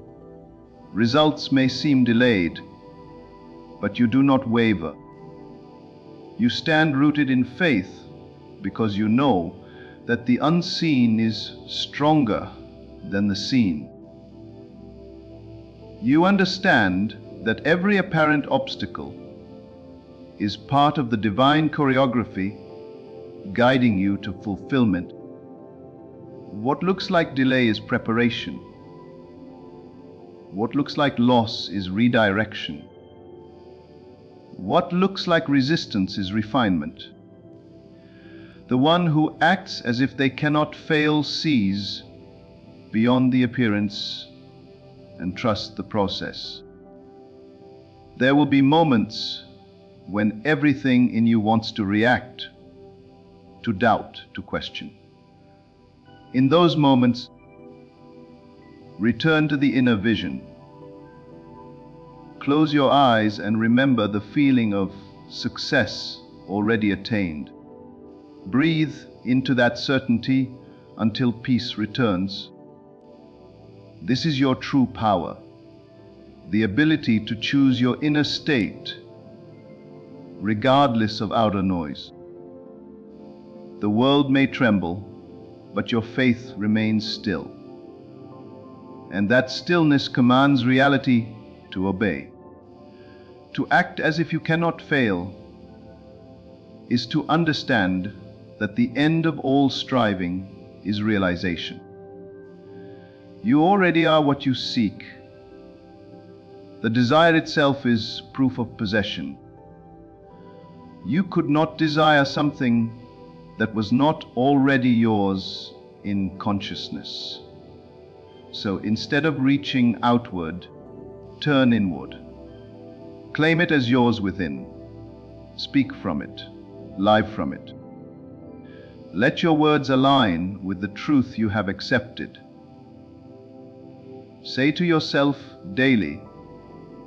Results may seem delayed, but you do not waver. You stand rooted in faith because you know that the unseen is stronger than the seen. You understand that every apparent obstacle is part of the divine choreography guiding you to fulfillment. What looks like delay is preparation. What looks like loss is redirection. What looks like resistance is refinement. The one who acts as if they cannot fail sees beyond the appearance and trusts the process. There will be moments when everything in you wants to react, to doubt, to question. In those moments, return to the inner vision. Close your eyes and remember the feeling of success already attained. Breathe into that certainty until peace returns. This is your true power, the ability to choose your inner state, regardless of outer noise. The world may tremble, but your faith remains still. And that stillness commands reality to obey. To act as if you cannot fail is to understand that the end of all striving is realization. You already are what you seek. The desire itself is proof of possession. You could not desire something that was not already yours in consciousness. So instead of reaching outward, turn inward. Claim it as yours within. Speak from it. Live from it. Let your words align with the truth you have accepted. Say to yourself daily,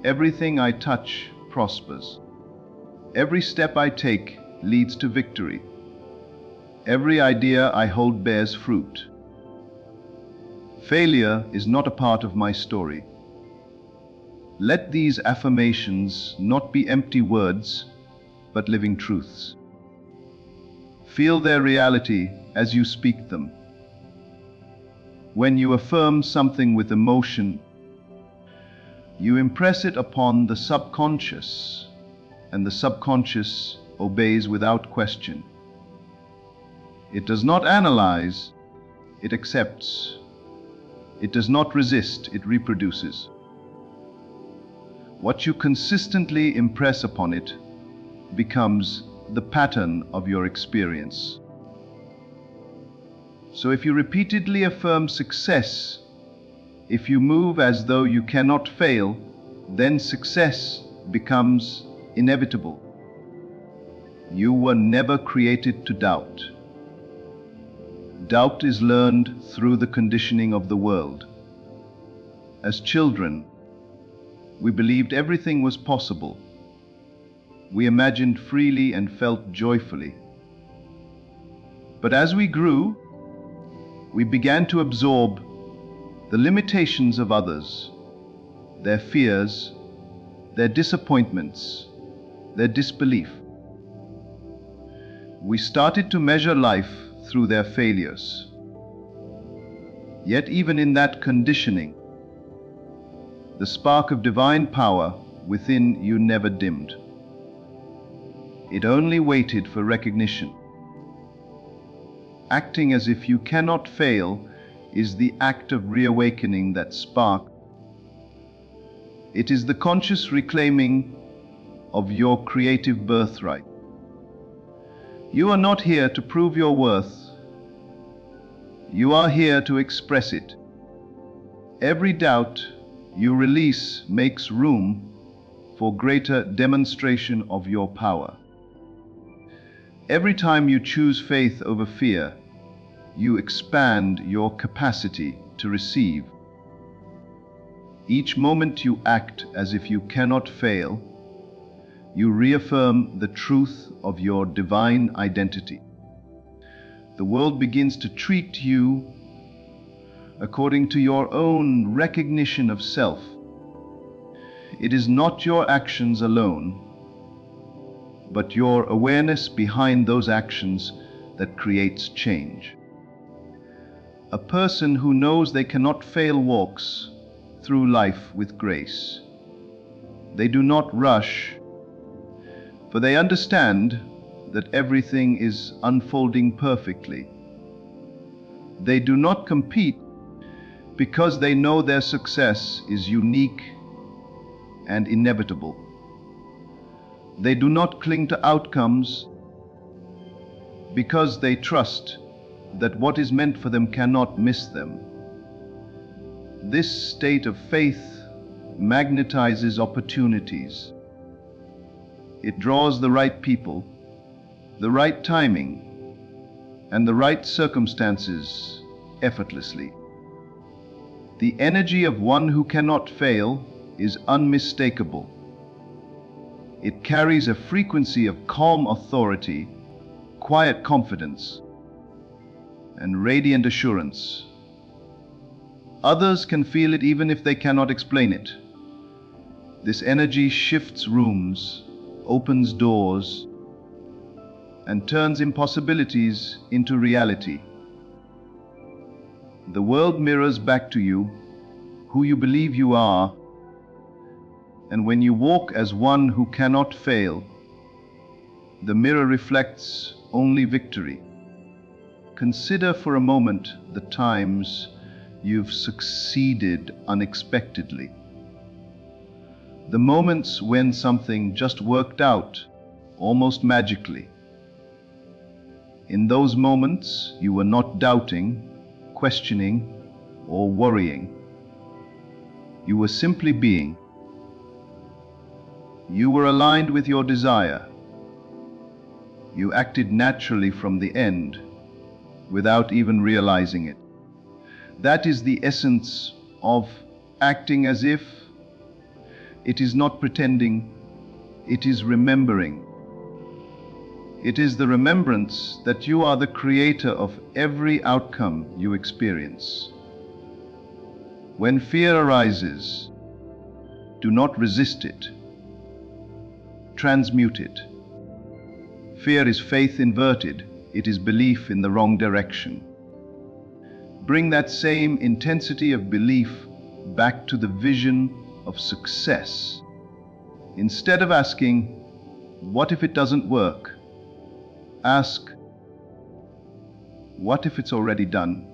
everything I touch prospers. Every step I take leads to victory. Every idea I hold bears fruit. Failure is not a part of my story. Let these affirmations not be empty words, but living truths. Feel their reality as you speak them. When you affirm something with emotion, you impress it upon the subconscious, and the subconscious obeys without question. It does not analyze, it accepts. It does not resist, it reproduces. What you consistently impress upon it becomes the pattern of your experience. So if you repeatedly affirm success, if you move as though you cannot fail, then success becomes inevitable. You were never created to doubt. Doubt is learned through the conditioning of the world. As children, we believed everything was possible. We imagined freely and felt joyfully. But as we grew, we began to absorb the limitations of others, their fears, their disappointments, their disbelief. We started to measure life through their failures. Yet even in that conditioning, the spark of divine power within you never dimmed. It only waited for recognition. Acting as if you cannot fail is the act of reawakening that spark. It is the conscious reclaiming of your creative birthright. You are not here to prove your worth. You are here to express it. Every doubt you release makes room for greater demonstration of your power. Every time you choose faith over fear, you expand your capacity to receive. Each moment you act as if you cannot fail, you reaffirm the truth of your divine identity. The world begins to treat you according to your own recognition of self. It is not your actions alone, but your awareness behind those actions that creates change. A person who knows they cannot fail walks through life with grace. They do not rush, for they understand that everything is unfolding perfectly. They do not compete because they know their success is unique and inevitable. They do not cling to outcomes because they trust that what is meant for them cannot miss them. This state of faith magnetizes opportunities. It draws the right people, the right timing, and the right circumstances effortlessly. The energy of one who cannot fail is unmistakable. It carries a frequency of calm authority, quiet confidence, and radiant assurance. Others can feel it even if they cannot explain it. This energy shifts rooms, opens doors, and turns impossibilities into reality. The world mirrors back to you who you believe you are, and when you walk as one who cannot fail, the mirror reflects only victory. Consider for a moment the times you've succeeded unexpectedly. The moments when something just worked out almost magically. In those moments, you were not doubting, questioning, or worrying. You were simply being. You were aligned with your desire. You acted naturally from the end, without even realizing it. That is the essence of acting as if. It is not pretending, it is remembering. It is the remembrance that you are the creator of every outcome you experience. When fear arises, do not resist it. Transmute it. Fear is faith inverted. It is belief in the wrong direction. Bring that same intensity of belief back to the vision of success. Instead of asking, "What if it doesn't work?" ask, "What if it's already done?"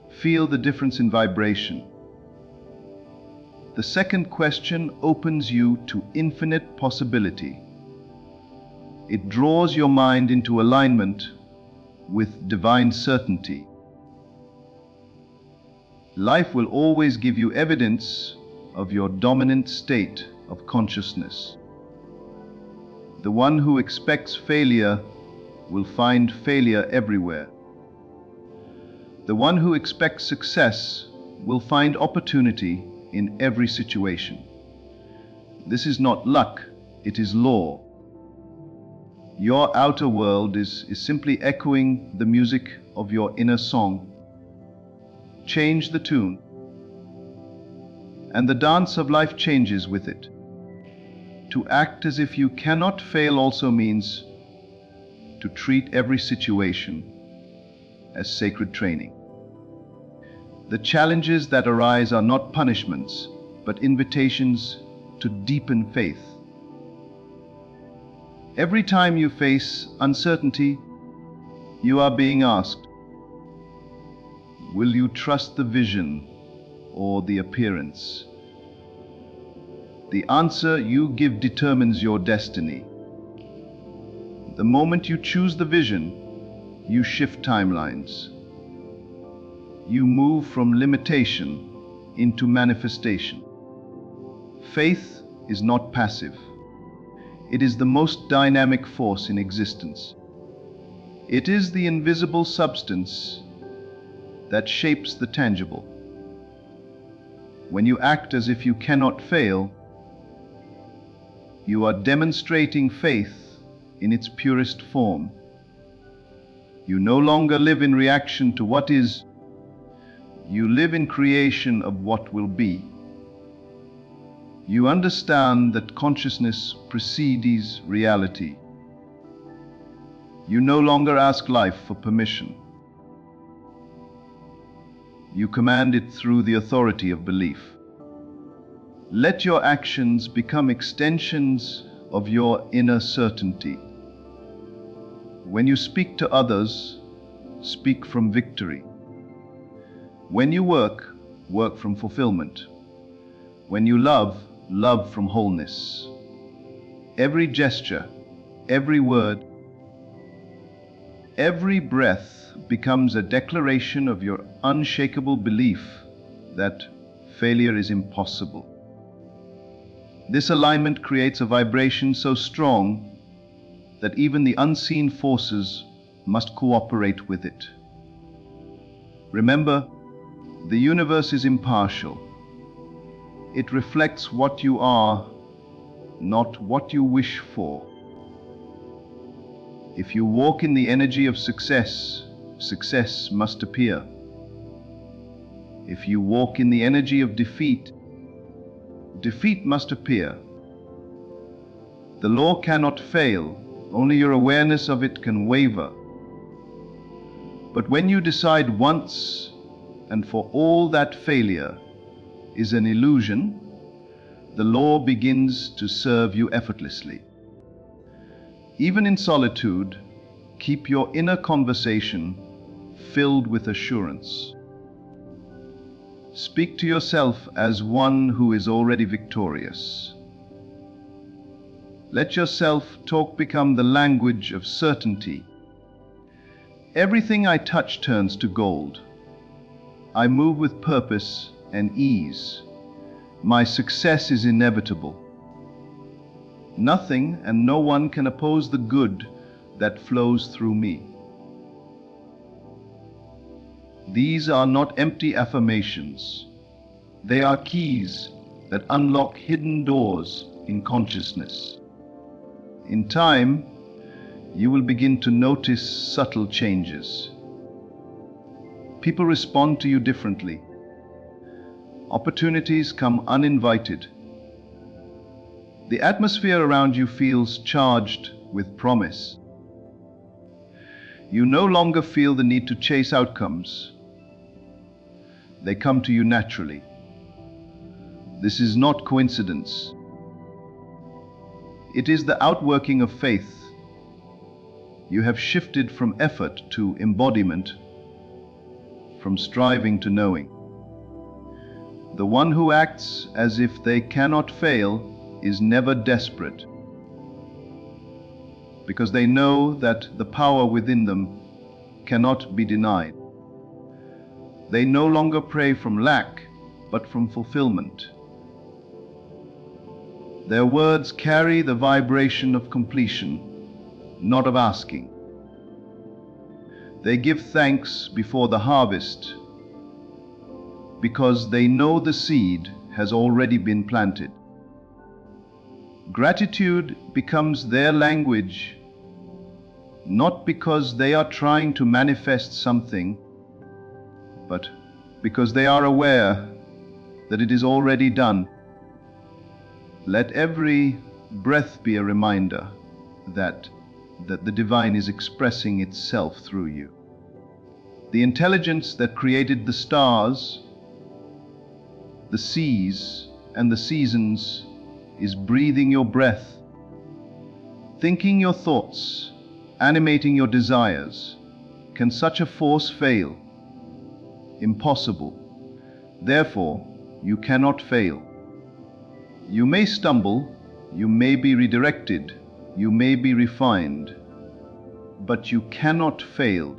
Feel the difference in vibration. The second question opens you to infinite possibility. It draws your mind into alignment with divine certainty. Life will always give you evidence of your dominant state of consciousness. The one who expects failure will find failure everywhere. The one who expects success will find opportunity in every situation. This is not luck, it is law. Your outer world is simply echoing the music of your inner song. Change the tune, and the dance of life changes with it. To act as if you cannot fail also means to treat every situation as sacred training. The challenges that arise are not punishments, but invitations to deepen faith. Every time you face uncertainty, you are being asked, will you trust the vision or the appearance? The answer you give determines your destiny. The moment you choose the vision, you shift timelines. You move from limitation into manifestation. Faith is not passive. It is the most dynamic force in existence. It is the invisible substance that shapes the tangible. When you act as if you cannot fail, you are demonstrating faith in its purest form. You no longer live in reaction to what is. You live in creation of what will be. You understand that consciousness precedes reality. You no longer ask life for permission. You command it through the authority of belief. Let your actions become extensions of your inner certainty. When you speak to others, speak from victory. When you work, work from fulfillment. When you love, love from wholeness. every gesture, every word, every breath becomes a declaration of your unshakable belief that failure is impossible. This alignment creates a vibration so strong that even the unseen forces must cooperate with it. Remember, the universe is impartial. It reflects what you are, not what you wish for. If you walk in the energy of success, success must appear. If you walk in the energy of defeat, defeat must appear. The law cannot fail, only your awareness of it can waver. But when you decide once and for all that failure is an illusion, the law begins to serve you effortlessly. Even in solitude, keep your inner conversation filled with assurance. Speak to yourself as one who is already victorious. Let your self-talk become the language of certainty. Everything I touch turns to gold. I move with purpose and ease. My success is inevitable. Nothing and no one can oppose the good that flows through me. These are not empty affirmations. They are keys that unlock hidden doors in consciousness. In time, you will begin to notice subtle changes. People respond to you differently. Opportunities come uninvited. The atmosphere around you feels charged with promise. You no longer feel the need to chase outcomes. They come to you naturally. This is not coincidence. It is the outworking of faith. You have shifted from effort to embodiment, from striving to knowing. The one who acts as if they cannot fail is never desperate, because they know that the power within them cannot be denied. They no longer pray from lack, but from fulfillment. Their words carry the vibration of completion, not of asking. They give thanks before the harvest, because they know the seed has already been planted. Gratitude becomes their language, not because they are trying to manifest something, but because they are aware that it is already done. Let every breath be a reminder that the divine is expressing itself through you. The intelligence that created the stars, the seas, and the seasons is breathing your breath, thinking your thoughts, animating your desires. Can such a force fail? Impossible. Therefore, you cannot fail. You may stumble, you may be redirected, you may be refined, but you cannot fail.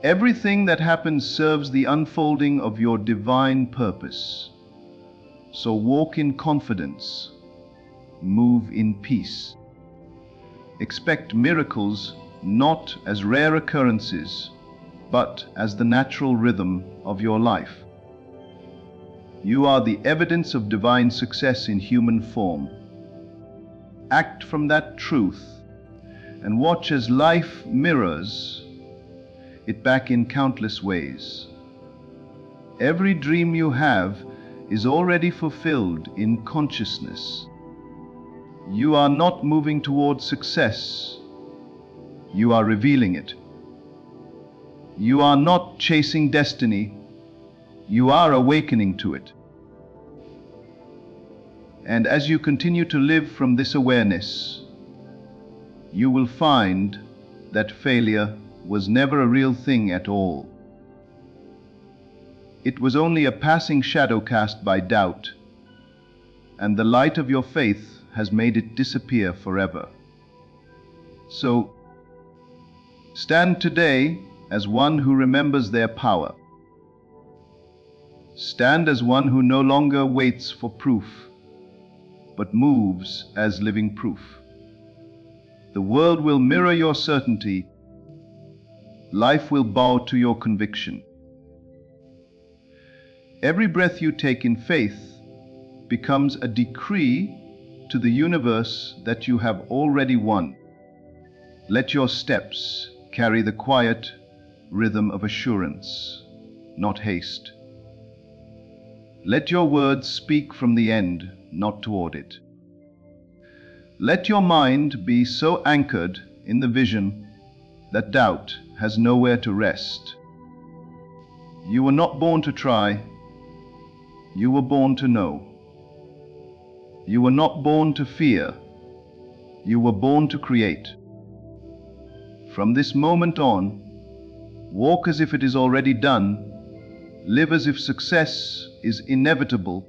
Everything that happens serves the unfolding of your divine purpose. So walk in confidence, move in peace. Expect miracles not as rare occurrences, but as the natural rhythm of your life. You are the evidence of divine success in human form. Act from that truth and watch as life mirrors it back in countless ways. Every dream you have is already fulfilled in consciousness. You are not moving towards success. You are revealing it. You are not chasing destiny. You are awakening to it. And as you continue to live from this awareness, you will find that failure was never a real thing at all. It was only a passing shadow cast by doubt, and the light of your faith has made it disappear forever. So, stand today as one who remembers their power. Stand as one who no longer waits for proof, but moves as living proof. The world will mirror your certainty. Life will bow to your conviction. Every breath you take in faith becomes a decree to the universe that you have already won. Let your steps carry the quiet rhythm of assurance, not haste. Let your words speak from the end, not toward it. Let your mind be so anchored in the vision that doubt has nowhere to rest. You were not born to try. You were born to know. You were not born to fear. You were born to create. From this moment on, walk as if it is already done. Live as if success is inevitable,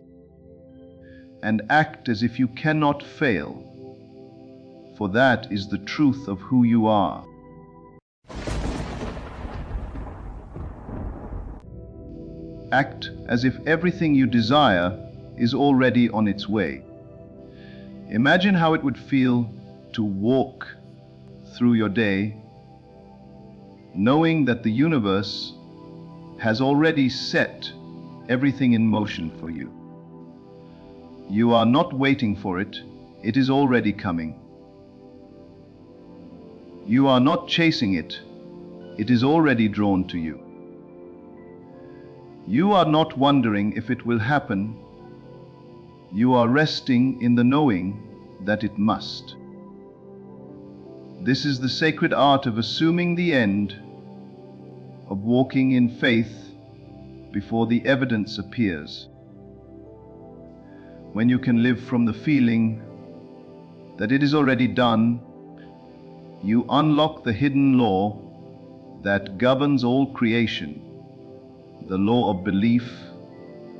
and act as if you cannot fail, for that is the truth of who you are. Act as if everything you desire is already on its way. Imagine how it would feel to walk through your day knowing that the universe has already set everything in motion for you. You are not waiting for it, it is already coming. You are not chasing it, it is already drawn to you. You are not wondering if it will happen, you are resting in the knowing that it must. This is the sacred art of assuming the end, of walking in faith before the evidence appears. When you can live from the feeling that it is already done, you unlock the hidden law that governs all creation, the law of belief,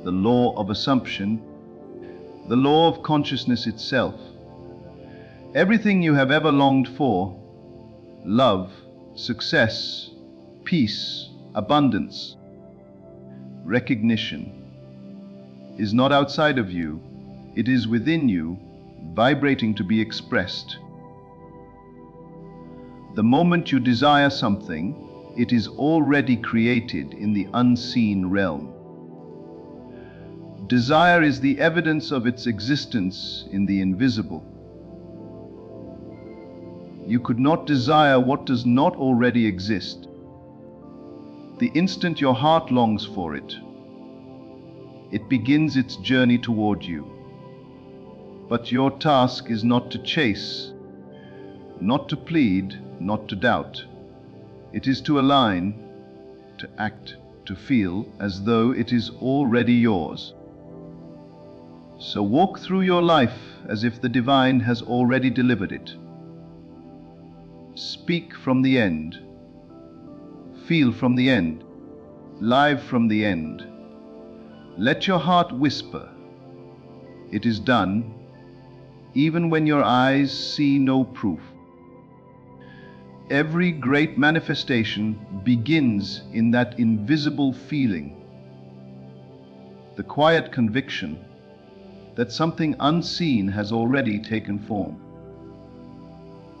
the law of assumption, the law of consciousness itself. Everything you have ever longed for, love, success, peace, abundance, recognition, is not outside of you, it is within you, vibrating to be expressed. The moment you desire something, it is already created in the unseen realm. Desire is the evidence of its existence in the invisible. You could not desire what does not already exist. The instant your heart longs for it, it begins its journey toward you. But your task is not to chase, not to plead, not to doubt. It is to align, to act, to feel as though it is already yours. So walk through your life as if the divine has already delivered it. Speak from the end. Feel from the end. Live from the end. Let your heart whisper, "It is done," even when your eyes see no proof. Every great manifestation begins in that invisible feeling, the quiet conviction that something unseen has already taken form.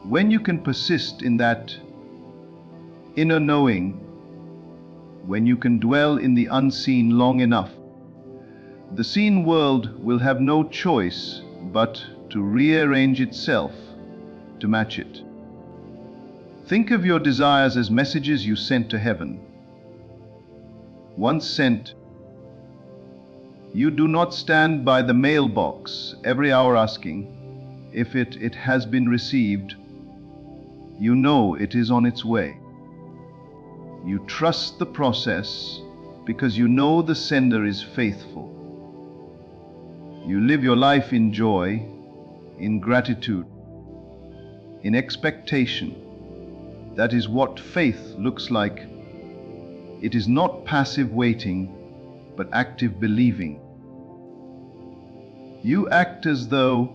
When you can persist in that inner knowing, when you can dwell in the unseen long enough, the seen world will have no choice but to rearrange itself to match it. Think of your desires as messages you sent to heaven. Once sent, you do not stand by the mailbox every hour asking if it has been received. You know it is on its way. You trust the process because you know the sender is faithful. You live your life in joy, in gratitude, in expectation. That is what faith looks like. It is not passive waiting, but active believing. You act as though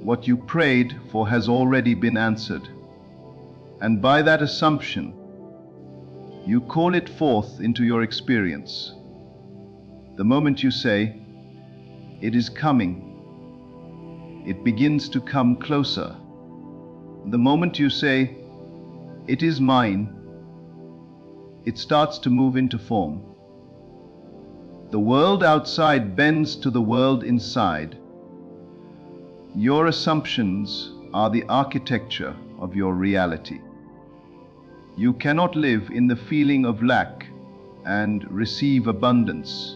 What you prayed for has already been answered. And by that assumption, you call it forth into your experience. The moment you say, "It is coming," it begins to come closer. The moment you say, "It is mine," it starts to move into form. The world outside bends to the world inside. Your assumptions are the architecture of your reality. You cannot live in the feeling of lack and receive abundance.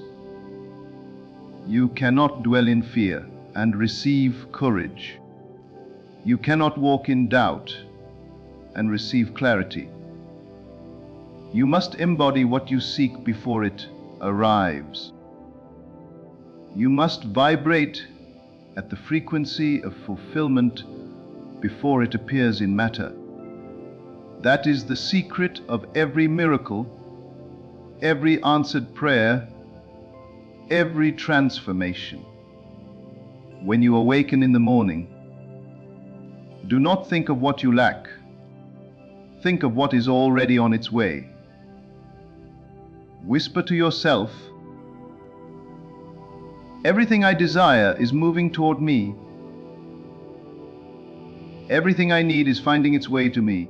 You cannot dwell in fear and receive courage. You cannot walk in doubt and receive clarity. You must embody what you seek before it arrives. You must vibrate at the frequency of fulfillment before it appears in matter. That is the secret of every miracle, every answered prayer, every transformation. When you awaken in the morning, do not think of what you lack. Think of what is already on its way. Whisper to yourself, "Everything I desire is moving toward me. Everything I need is finding its way to me.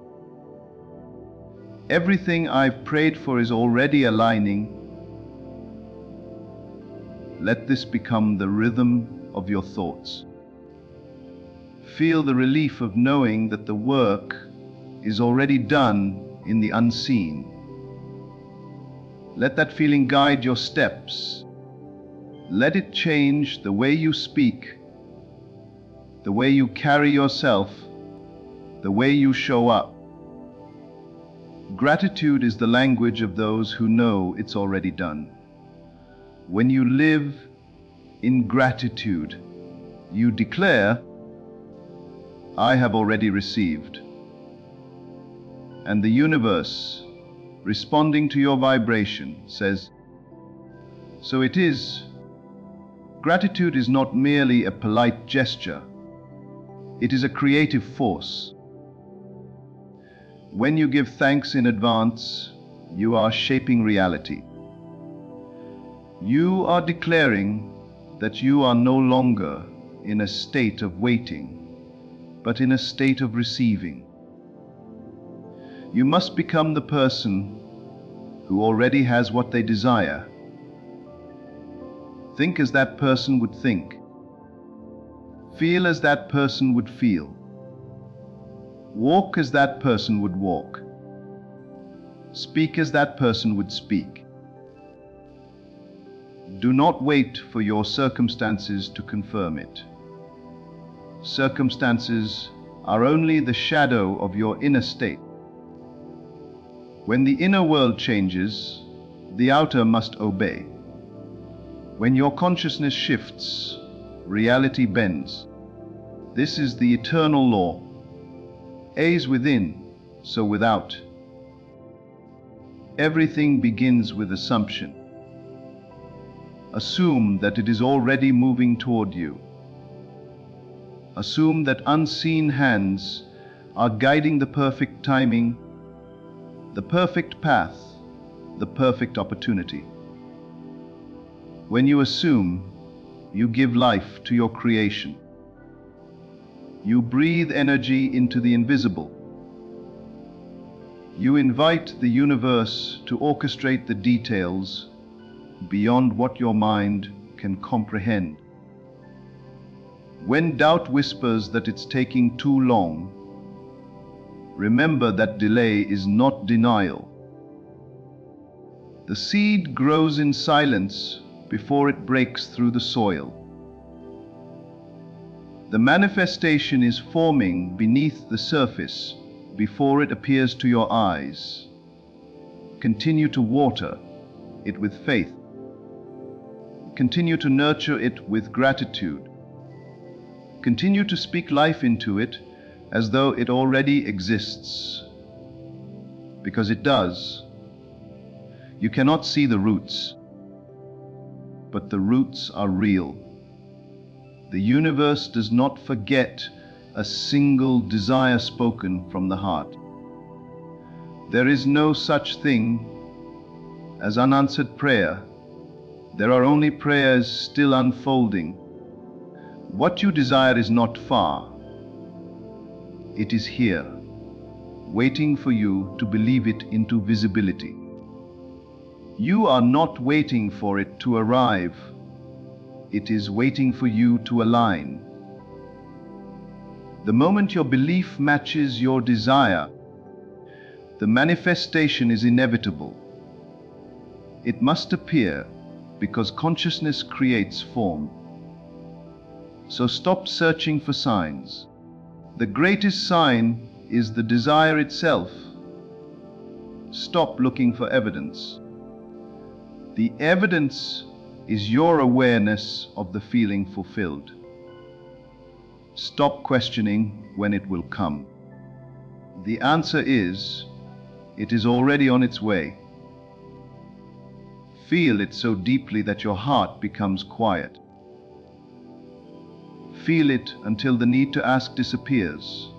Everything I've prayed for is already aligning." Let this become the rhythm of your thoughts. Feel the relief of knowing that the work is already done in the unseen. Let that feeling guide your steps. Let it change the way you speak, the way you carry yourself, the way you show up. Gratitude is the language of those who know it's already done. When you live in gratitude, you declare, "I have already received." And the universe, responding to your vibration, says, "So it is." Gratitude is not merely a polite gesture. It is a creative force. When you give thanks in advance, you are shaping reality. You are declaring that you are no longer in a state of waiting, but in a state of receiving. You must become the person who already has what they desire. Think as that person would think. Feel as that person would feel. Walk as that person would walk. Speak as that person would speak. Do not wait for your circumstances to confirm it. Circumstances are only the shadow of your inner state. When the inner world changes, the outer must obey. When your consciousness shifts, reality bends. This is the eternal law. As within, so without. Everything begins with assumption. Assume that it is already moving toward you. Assume that unseen hands are guiding the perfect timing, the perfect path, the perfect opportunity. When you assume, you give life to your creation. You breathe energy into the invisible. You invite the universe to orchestrate the details beyond what your mind can comprehend. When doubt whispers that it's taking too long, remember that delay is not denial. The seed grows in silence before it breaks through the soil. The manifestation is forming beneath the surface before it appears to your eyes. Continue to water it with faith. Continue to nurture it with gratitude. Continue to speak life into it as though it already exists. Because it does. You cannot see the roots, but the roots are real. The universe does not forget a single desire spoken from the heart. There is no such thing as unanswered prayer. There are only prayers still unfolding. What you desire is not far. It is here, waiting for you to believe it into visibility. You are not waiting for it to arrive. It is waiting for you to align. The moment your belief matches your desire, the manifestation is inevitable. It must appear because consciousness creates form. So stop searching for signs. The greatest sign is the desire itself. Stop looking for evidence. The evidence is your awareness of the feeling fulfilled. Stop questioning when it will come. The answer is, it is already on its way. Feel it so deeply that your heart becomes quiet. Feel it until the need to ask disappears.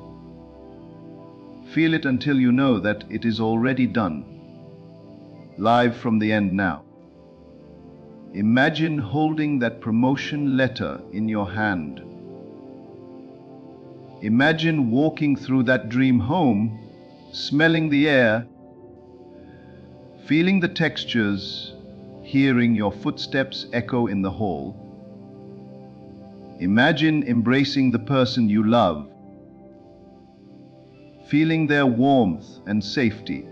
Feel it until you know that it is already done. Live from the end now. Imagine holding that promotion letter in your hand. Imagine walking through that dream home, smelling the air, feeling the textures, hearing your footsteps echo in the hall. Imagine embracing the person you love, feeling their warmth and safety.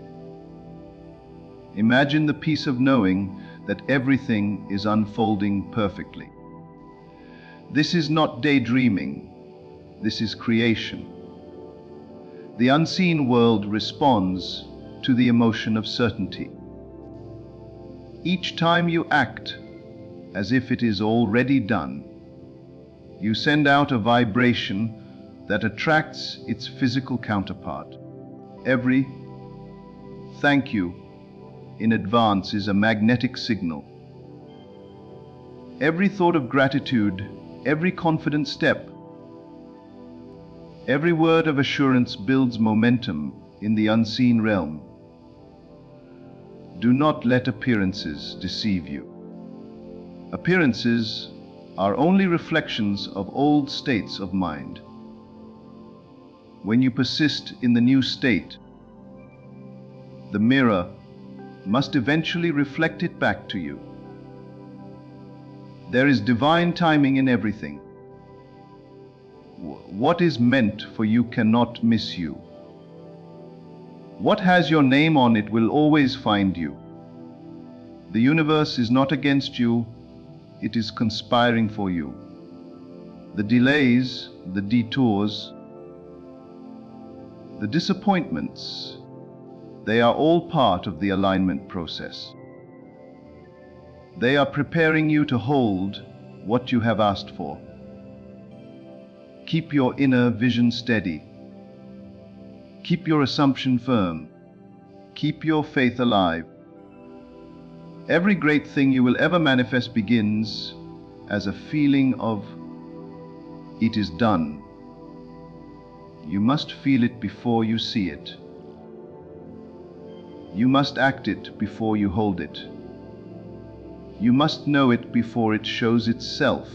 Imagine the peace of knowing that everything is unfolding perfectly. This is not daydreaming. This is creation. The unseen world responds to the emotion of certainty. Each time you act as if it is already done, you send out a vibration that attracts its physical counterpart. Every thank you in advance is a magnetic signal. Every thought of gratitude, every confident step, every word of assurance builds momentum in the unseen realm. Do not let appearances deceive you. Appearances are only reflections of old states of mind. When you persist in the new state, the mirror must eventually reflect it back to you. There is divine timing in everything. What is meant for you cannot miss you. What has your name on it will always find you. The universe is not against you, it is conspiring for you. The delays, the detours, the disappointments, they are all part of the alignment process. They are preparing you to hold what you have asked for. Keep your inner vision steady. Keep your assumption firm. Keep your faith alive. Every great thing you will ever manifest begins as a feeling of it is done. You must feel it before you see it. You must act it before you hold it. You must know it before it shows itself.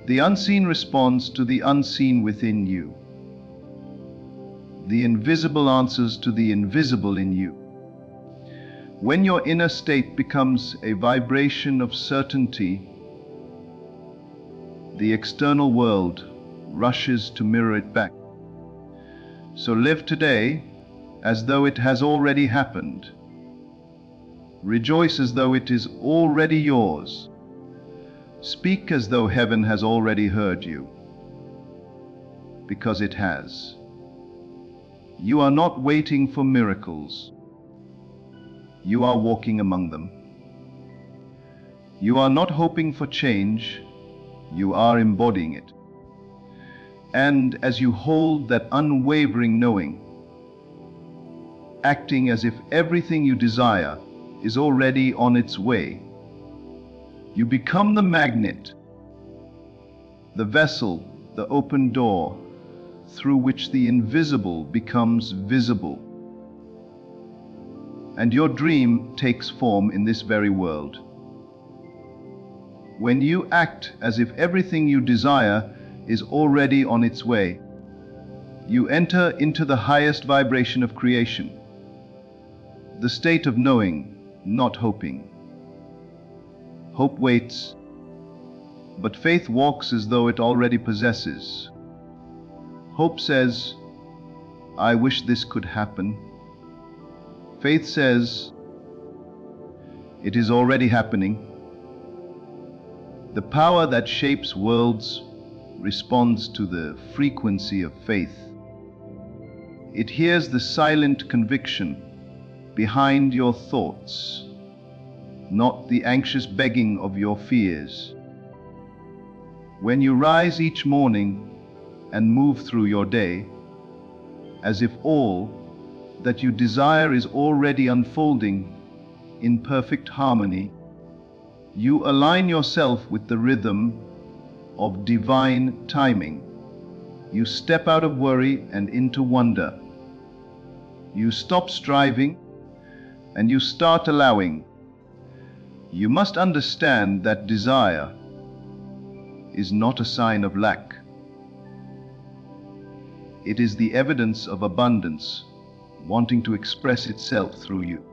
The unseen responds to the unseen within you. The invisible answers to the invisible in you. When your inner state becomes a vibration of certainty, the external world rushes to mirror it back. So live today as though it has already happened. Rejoice as though it is already yours. Speak as though heaven has already heard you, because it has. You are not waiting for miracles. You are walking among them. You are not hoping for change. You are embodying it. And as you hold that unwavering knowing, acting as if everything you desire is already on its way, you become the magnet the vessel, the open door, through which the invisible becomes visible. And your dream takes form in this very world. When you act as if everything you desire is already on its way, you enter into the highest vibration of creation, the state of knowing, not hoping. Hope waits, but faith walks as though it already possesses. Hope says, I wish this could happen. Faith says, it is already happening. The power that shapes worlds responds to the frequency of faith. It hears the silent conviction behind your thoughts, not the anxious begging of your fears. When you rise each morning and move through your day, as if all that you desire is already unfolding in perfect harmony, you align yourself with the rhythm of divine timing. You step out of worry and into wonder. You stop striving and you start allowing. You must understand that desire is not a sign of lack. It is the evidence of abundance wanting to express itself through you.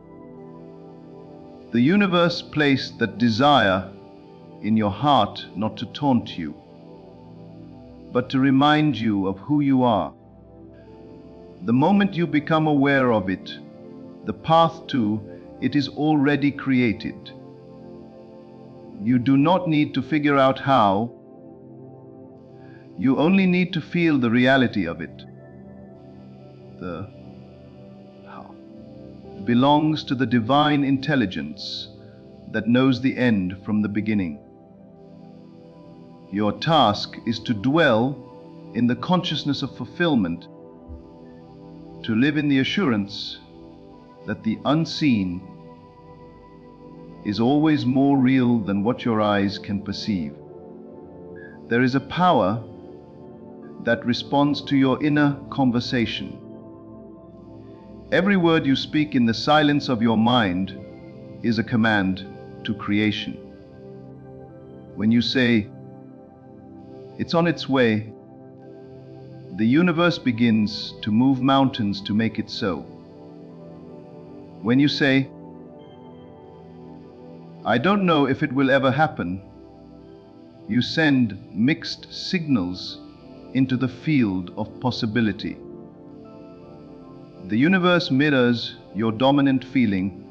The universe placed that desire in your heart not to taunt you, but to remind you of who you are. The moment you become aware of it, the path to it is already created. You do not need to figure out how. You only need to feel the reality of it. The how belongs to the divine intelligence that knows the end from the beginning. Your task is to dwell in the consciousness of fulfillment, to live in the assurance that the unseen is always more real than what your eyes can perceive. There is a power that responds to your inner conversation. Every word you speak in the silence of your mind is a command to creation. When you say, it's on its way, the universe begins to move mountains to make it so. When you say, I don't know if it will ever happen, you send mixed signals into the field of possibility. The universe mirrors your dominant feeling,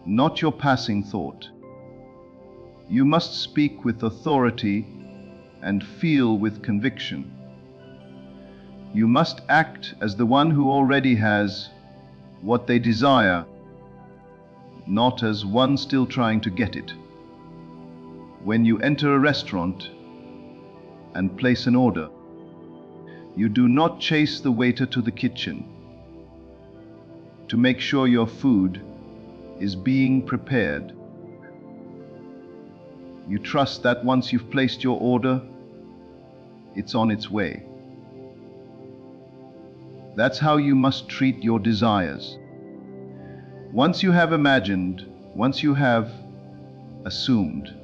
not your passing thought. You must speak with authority and feel with conviction. You must act as the one who already has what they desire, not as one still trying to get it. When you enter a restaurant and place an order, you do not chase the waiter to the kitchen to make sure your food is being prepared. You trust that once you've placed your order, it's on its way. That's how you must treat your desires. Once you have imagined, once you have assumed,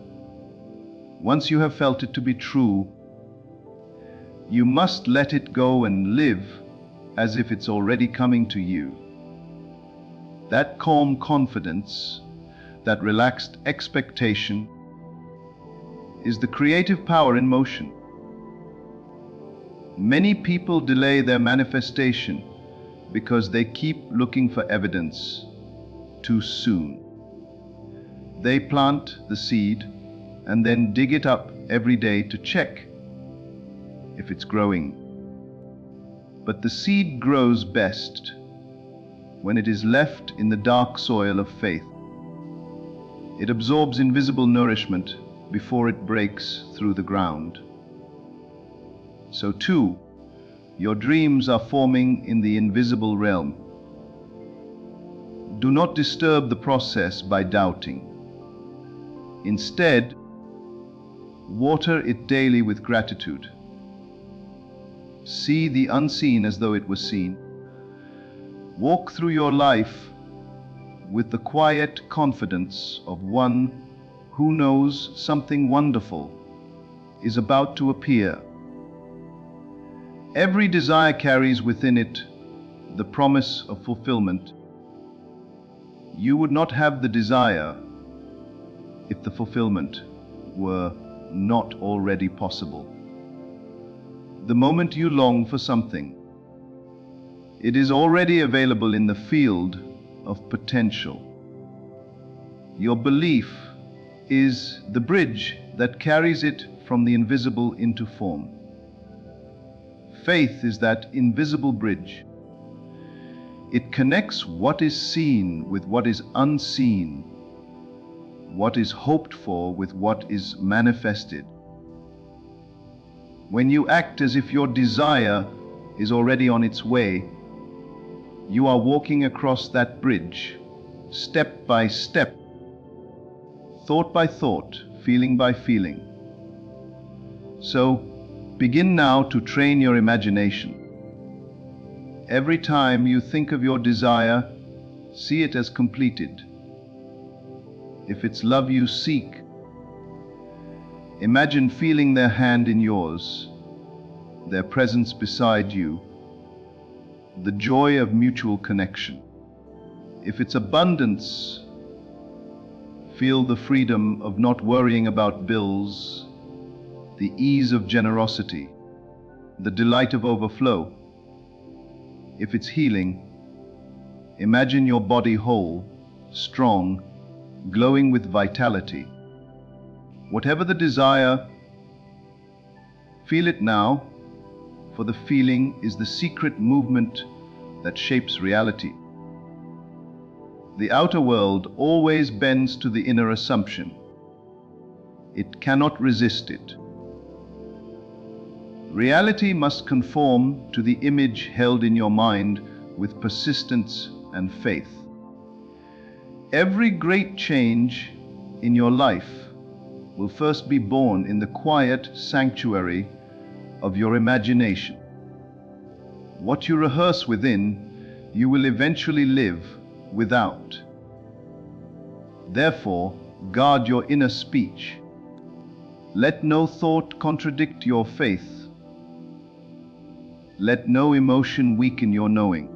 once you have felt it to be true, you must let it go and live as if it's already coming to you. That calm confidence, that relaxed expectation, is the creative power in motion. Many people delay their manifestation because they keep looking for evidence too soon. They plant the seed and then dig it up every day to check if it's growing. But the seed grows best when it is left in the dark soil of faith. It absorbs invisible nourishment before it breaks through the ground. So too, your dreams are forming in the invisible realm. Do not disturb the process by doubting. Instead, Water it daily with gratitude. See the unseen as though it was seen. Walk through your life with the quiet confidence of one who knows something wonderful is about to appear. Every desire carries within it the promise of fulfillment. You would not have the desire if the fulfillment were not already possible. The moment you long for something, it is already available in the field of potential. Your belief is the bridge that carries it from the invisible into form. Faith is that invisible bridge. It connects what is seen with what is unseen, what is hoped for with what is manifested. When you act as if your desire is already on its way, you are walking across that bridge, step by step, thought by thought, feeling by feeling. So, begin now to train your imagination. Every time you think of your desire, see it as completed. If it's love you seek, imagine feeling their hand in yours, their presence beside you, the joy of mutual connection. If it's abundance, feel the freedom of not worrying about bills, the ease of generosity, the delight of overflow. If it's healing, imagine your body whole, strong, glowing with vitality. Whatever the desire, feel it now, for the feeling is the secret movement that shapes reality. The outer world always bends to the inner assumption. It cannot resist it. Reality must conform to the image held in your mind with persistence and faith. Every great change in your life will first be born in the quiet sanctuary of your imagination. What you rehearse within, you will eventually live without. Therefore, guard your inner speech. Let no thought contradict your faith. Let no emotion weaken your knowing.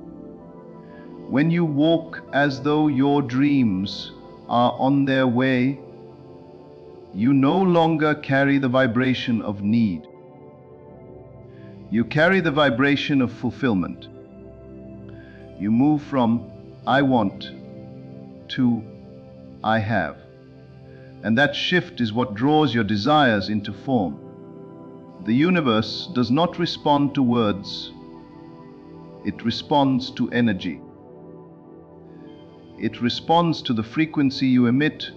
When you walk as though your dreams are on their way, you no longer carry the vibration of need. You carry the vibration of fulfillment. You move from I want to I have. And that shift is what draws your desires into form. The universe does not respond to words. It responds to energy. It responds to the frequency you emit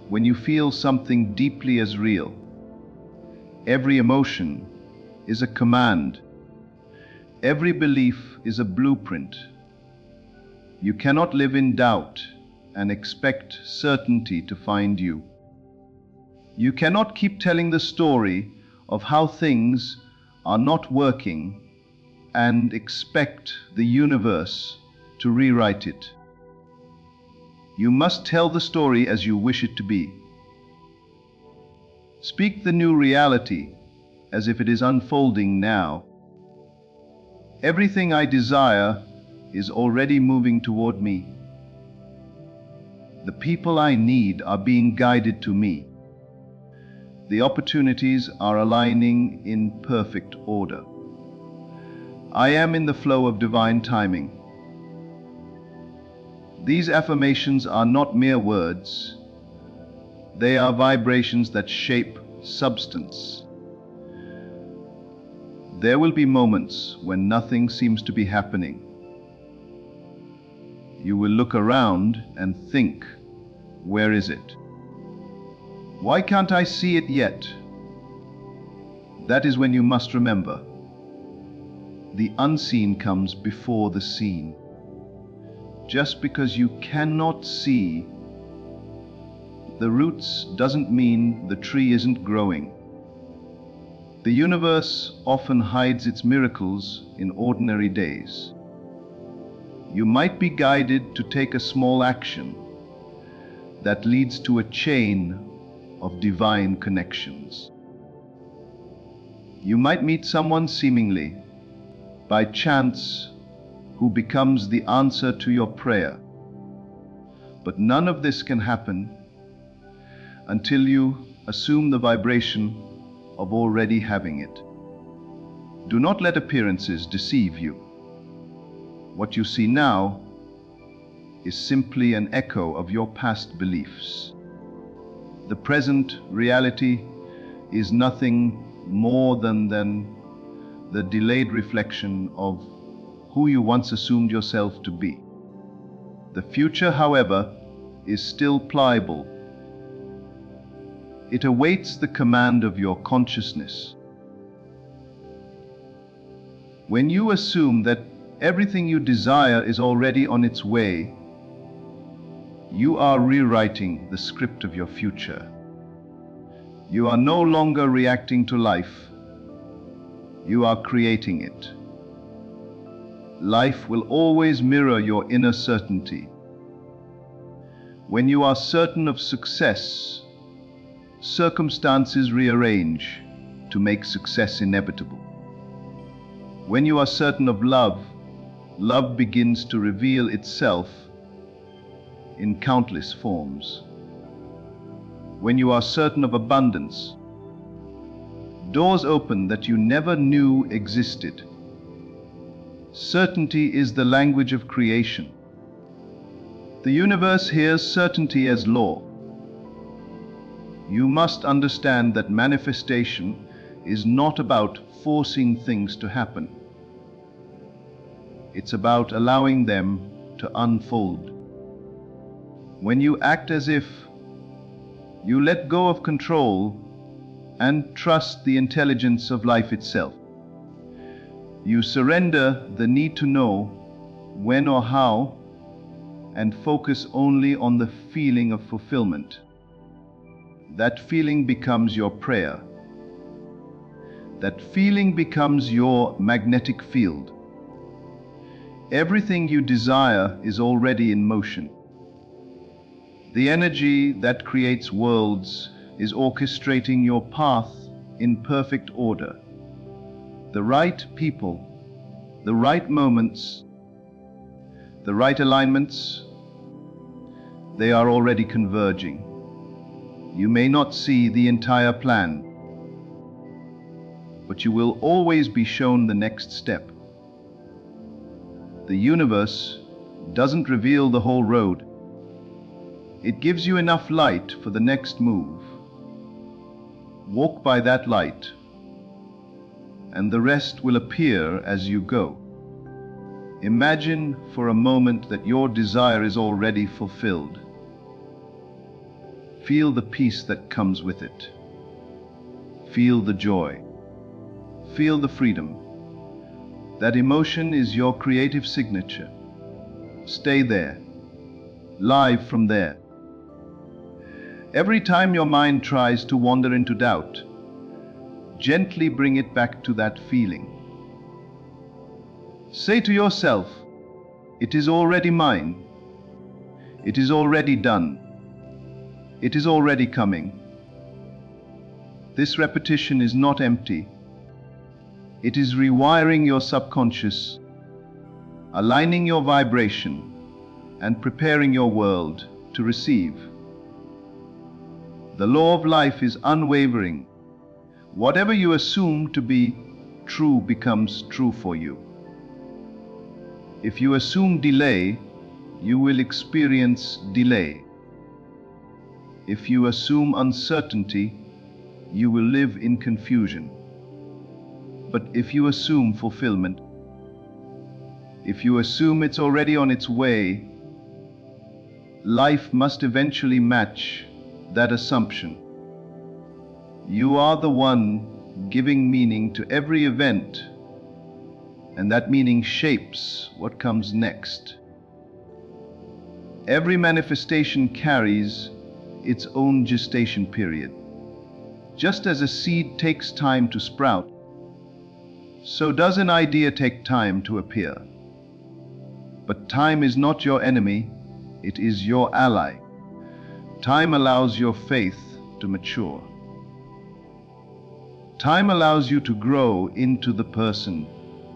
when you feel something deeply as real. Every emotion is a command. Every belief is a blueprint. You cannot live in doubt and expect certainty to find you. You cannot keep telling the story of how things are not working and expect the universe to rewrite it. You must tell the story as you wish it to be. Speak the new reality as if it is unfolding now. Everything I desire is already moving toward me. The people I need are being guided to me. The opportunities are aligning in perfect order. I am in the flow of divine timing. These affirmations are not mere words. They are vibrations that shape substance. There will be moments when nothing seems to be happening. You will look around and think, where is it? Why can't I see it yet? That is when you must remember, the unseen comes before the seen. Just because you cannot see the roots doesn't mean the tree isn't growing. The universe often hides its miracles in ordinary days. You might be guided to take a small action that leads to a chain of divine connections. You might meet someone seemingly by chance who becomes the answer to your prayer. But none of this can happen until you assume the vibration of already having it. Do not let appearances deceive you. What you see now is simply an echo of your past beliefs. The present reality is nothing more than the delayed reflection of who you once assumed yourself to be. The future, however, is still pliable. It awaits the command of your consciousness. When you assume that everything you desire is already on its way, you are rewriting the script of your future. You are no longer reacting to life. You are creating it. Life will always mirror your inner certainty. When you are certain of success, circumstances rearrange to make success inevitable. When you are certain of love, love begins to reveal itself in countless forms. When you are certain of abundance, doors open that you never knew existed. Certainty is the language of creation. The universe hears certainty as law. You must understand that manifestation is not about forcing things to happen. It's about allowing them to unfold. When you act as if you let go of control and trust the intelligence of life itself, you surrender the need to know when or how and focus only on the feeling of fulfillment. That feeling becomes your prayer. That feeling becomes your magnetic field. Everything you desire is already in motion. The energy that creates worlds is orchestrating your path in perfect order. The right people, the right moments, the right alignments, they are already converging. You may not see the entire plan, but you will always be shown the next step. The universe doesn't reveal the whole road. It gives you enough light for the next move. Walk by that light, and the rest will appear as you go. Imagine for a moment that your desire is already fulfilled. Feel the peace that comes with it. Feel the joy. Feel the freedom. That emotion is your creative signature. Stay there. Live from there. Every time your mind tries to wander into doubt, gently bring it back to that feeling. Say to yourself, it is already mine. It is already done. It is already coming. This repetition is not empty. It is rewiring your subconscious, aligning your vibration, and preparing your world to receive. The law of life is unwavering. Whatever you assume to be true becomes true for you. If you assume delay, you will experience delay. If you assume uncertainty, you will live in confusion. But if you assume fulfillment, if you assume it's already on its way, life must eventually match that assumption. You are the one giving meaning to every event, and that meaning shapes what comes next. Every manifestation carries its own gestation period. Just as a seed takes time to sprout, so does an idea take time to appear. But time is not your enemy, it is your ally. Time allows your faith to mature. Time allows you to grow into the person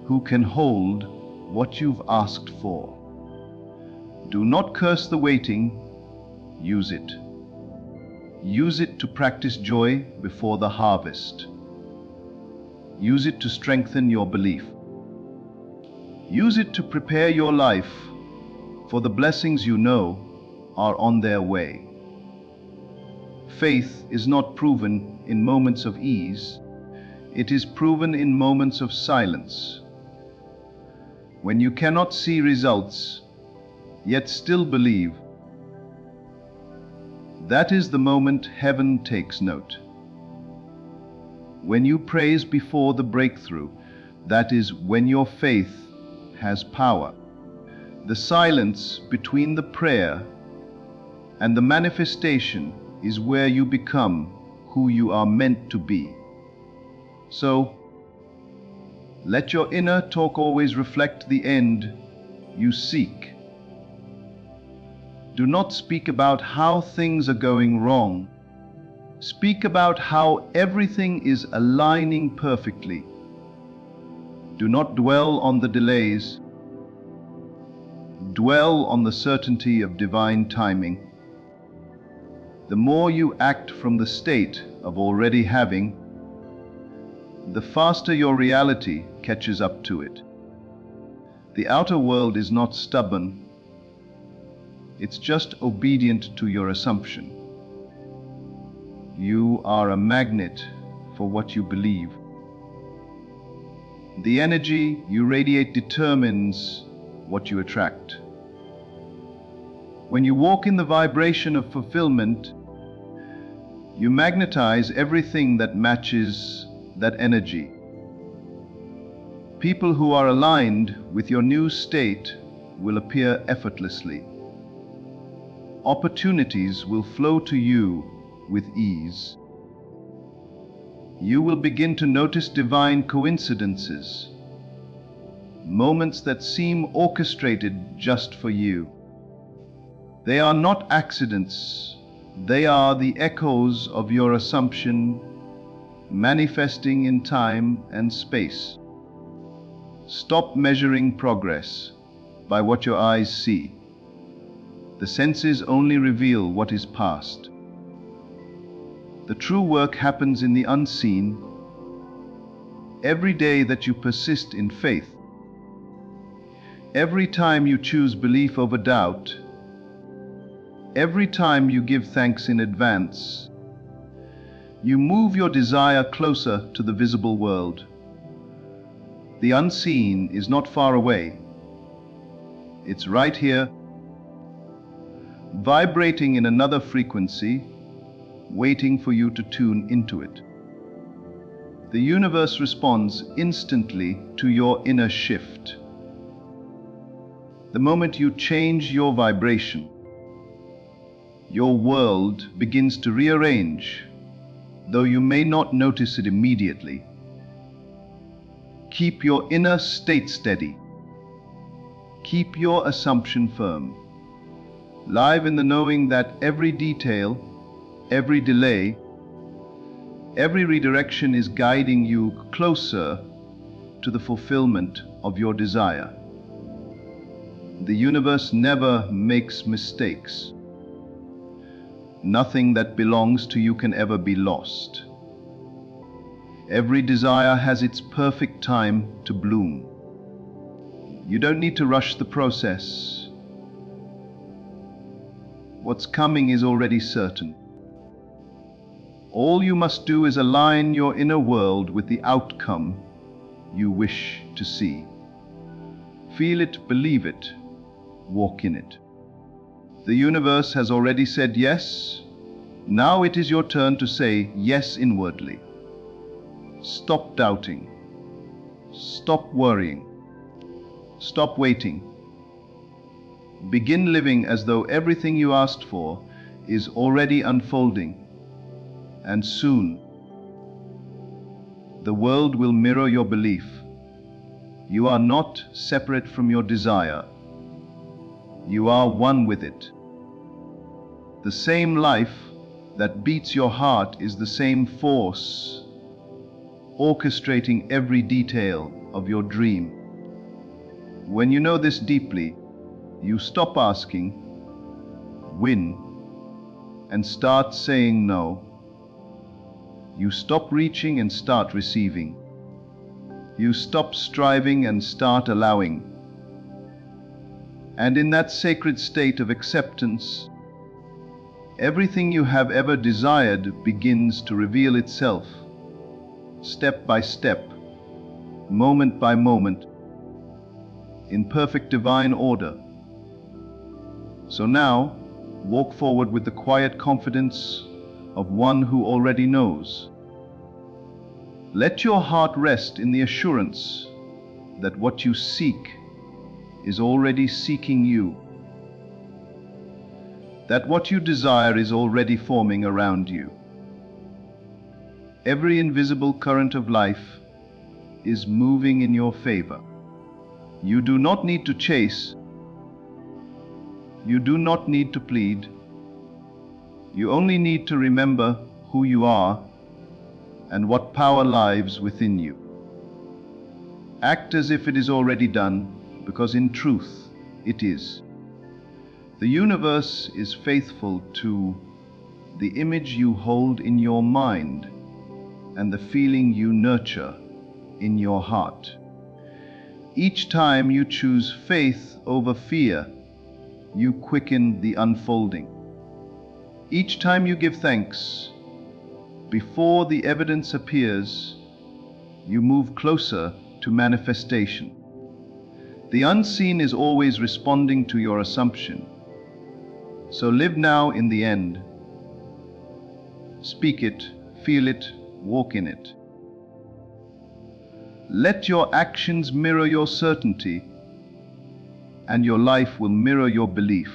who can hold what you've asked for. Do not curse the waiting, use it. Use it to practice joy before the harvest. Use it to strengthen your belief. Use it to prepare your life for the blessings you know are on their way. Faith is not proven in moments of ease, it is proven in moments of silence. When you cannot see results, yet still believe, that is the moment heaven takes note. When you praise before the breakthrough, that is when your faith has power. The silence between the prayer and the manifestation is where you become who you are meant to be. So, let your inner talk always reflect the end you seek. Do not speak about how things are going wrong. Speak about how everything is aligning perfectly. Do not dwell on the delays. Dwell on the certainty of divine timing. The more you act from the state of already having, the faster your reality catches up to it. The outer world is not stubborn. It's just obedient to your assumption. You are a magnet for what you believe. The energy you radiate determines what you attract. When you walk in the vibration of fulfillment, you magnetize everything that matches that energy. People who are aligned with your new state will appear effortlessly. Opportunities will flow to you with ease. You will begin to notice divine coincidences, moments that seem orchestrated just for you. They are not accidents, they are the echoes of your assumption manifesting in time and space. Stop measuring progress by what your eyes see. The senses only reveal what is past. The true work happens in the unseen. Every day that you persist in faith, every time you choose belief over doubt, every time you give thanks in advance, you move your desire closer to the visible world. The unseen is not far away. It's right here, vibrating in another frequency, waiting for you to tune into it. The universe responds instantly to your inner shift. The moment you change your vibration, your world begins to rearrange, though you may not notice it immediately. Keep your inner state steady. Keep your assumption firm. Live in the knowing that every detail, every delay, every redirection is guiding you closer to the fulfillment of your desire. The universe never makes mistakes. Nothing that belongs to you can ever be lost. Every desire has its perfect time to bloom. You don't need to rush the process. What's coming is already certain. All you must do is align your inner world with the outcome you wish to see. Feel it, believe it, walk in it. The universe has already said yes. Now it is your turn to say yes inwardly. Stop doubting. Stop worrying. Stop waiting. Begin living as though everything you asked for is already unfolding. And soon, the world will mirror your belief. You are not separate from your desire. You are one with it. The same life that beats your heart is the same force orchestrating every detail of your dream. When you know this deeply, you stop asking, win, and start saying no. You stop reaching and start receiving. You stop striving and start allowing. And in that sacred state of acceptance, everything you have ever desired begins to reveal itself, step by step, moment by moment, in perfect divine order. So now, walk forward with the quiet confidence of one who already knows. Let your heart rest in the assurance that what you seek is already seeking you, that what you desire is already forming around you. Every invisible current of life is moving in your favor. You do not need to chase. You do not need to plead. You only need to remember who you are and what power lies within you. Act as if it is already done, because in truth it is. The universe is faithful to the image you hold in your mind and the feeling you nurture in your heart. Each time you choose faith over fear, you quicken the unfolding. Each time you give thanks, before the evidence appears, you move closer to manifestation. The unseen is always responding to your assumption. So live now in the end. Speak it, feel it, walk in it. Let your actions mirror your certainty, and your life will mirror your belief.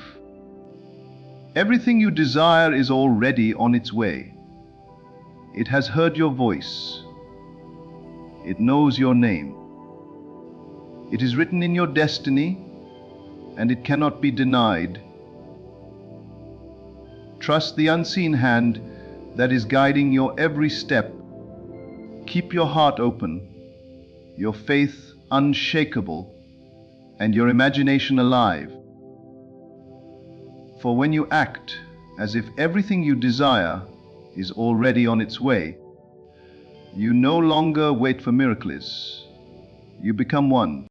Everything you desire is already on its way. It has heard your voice. It knows your name. It is written in your destiny, and it cannot be denied. Trust the unseen hand that is guiding your every step. Keep your heart open, your faith unshakable, and your imagination alive. For when you act as if everything you desire is already on its way, you no longer wait for miracles. You become one.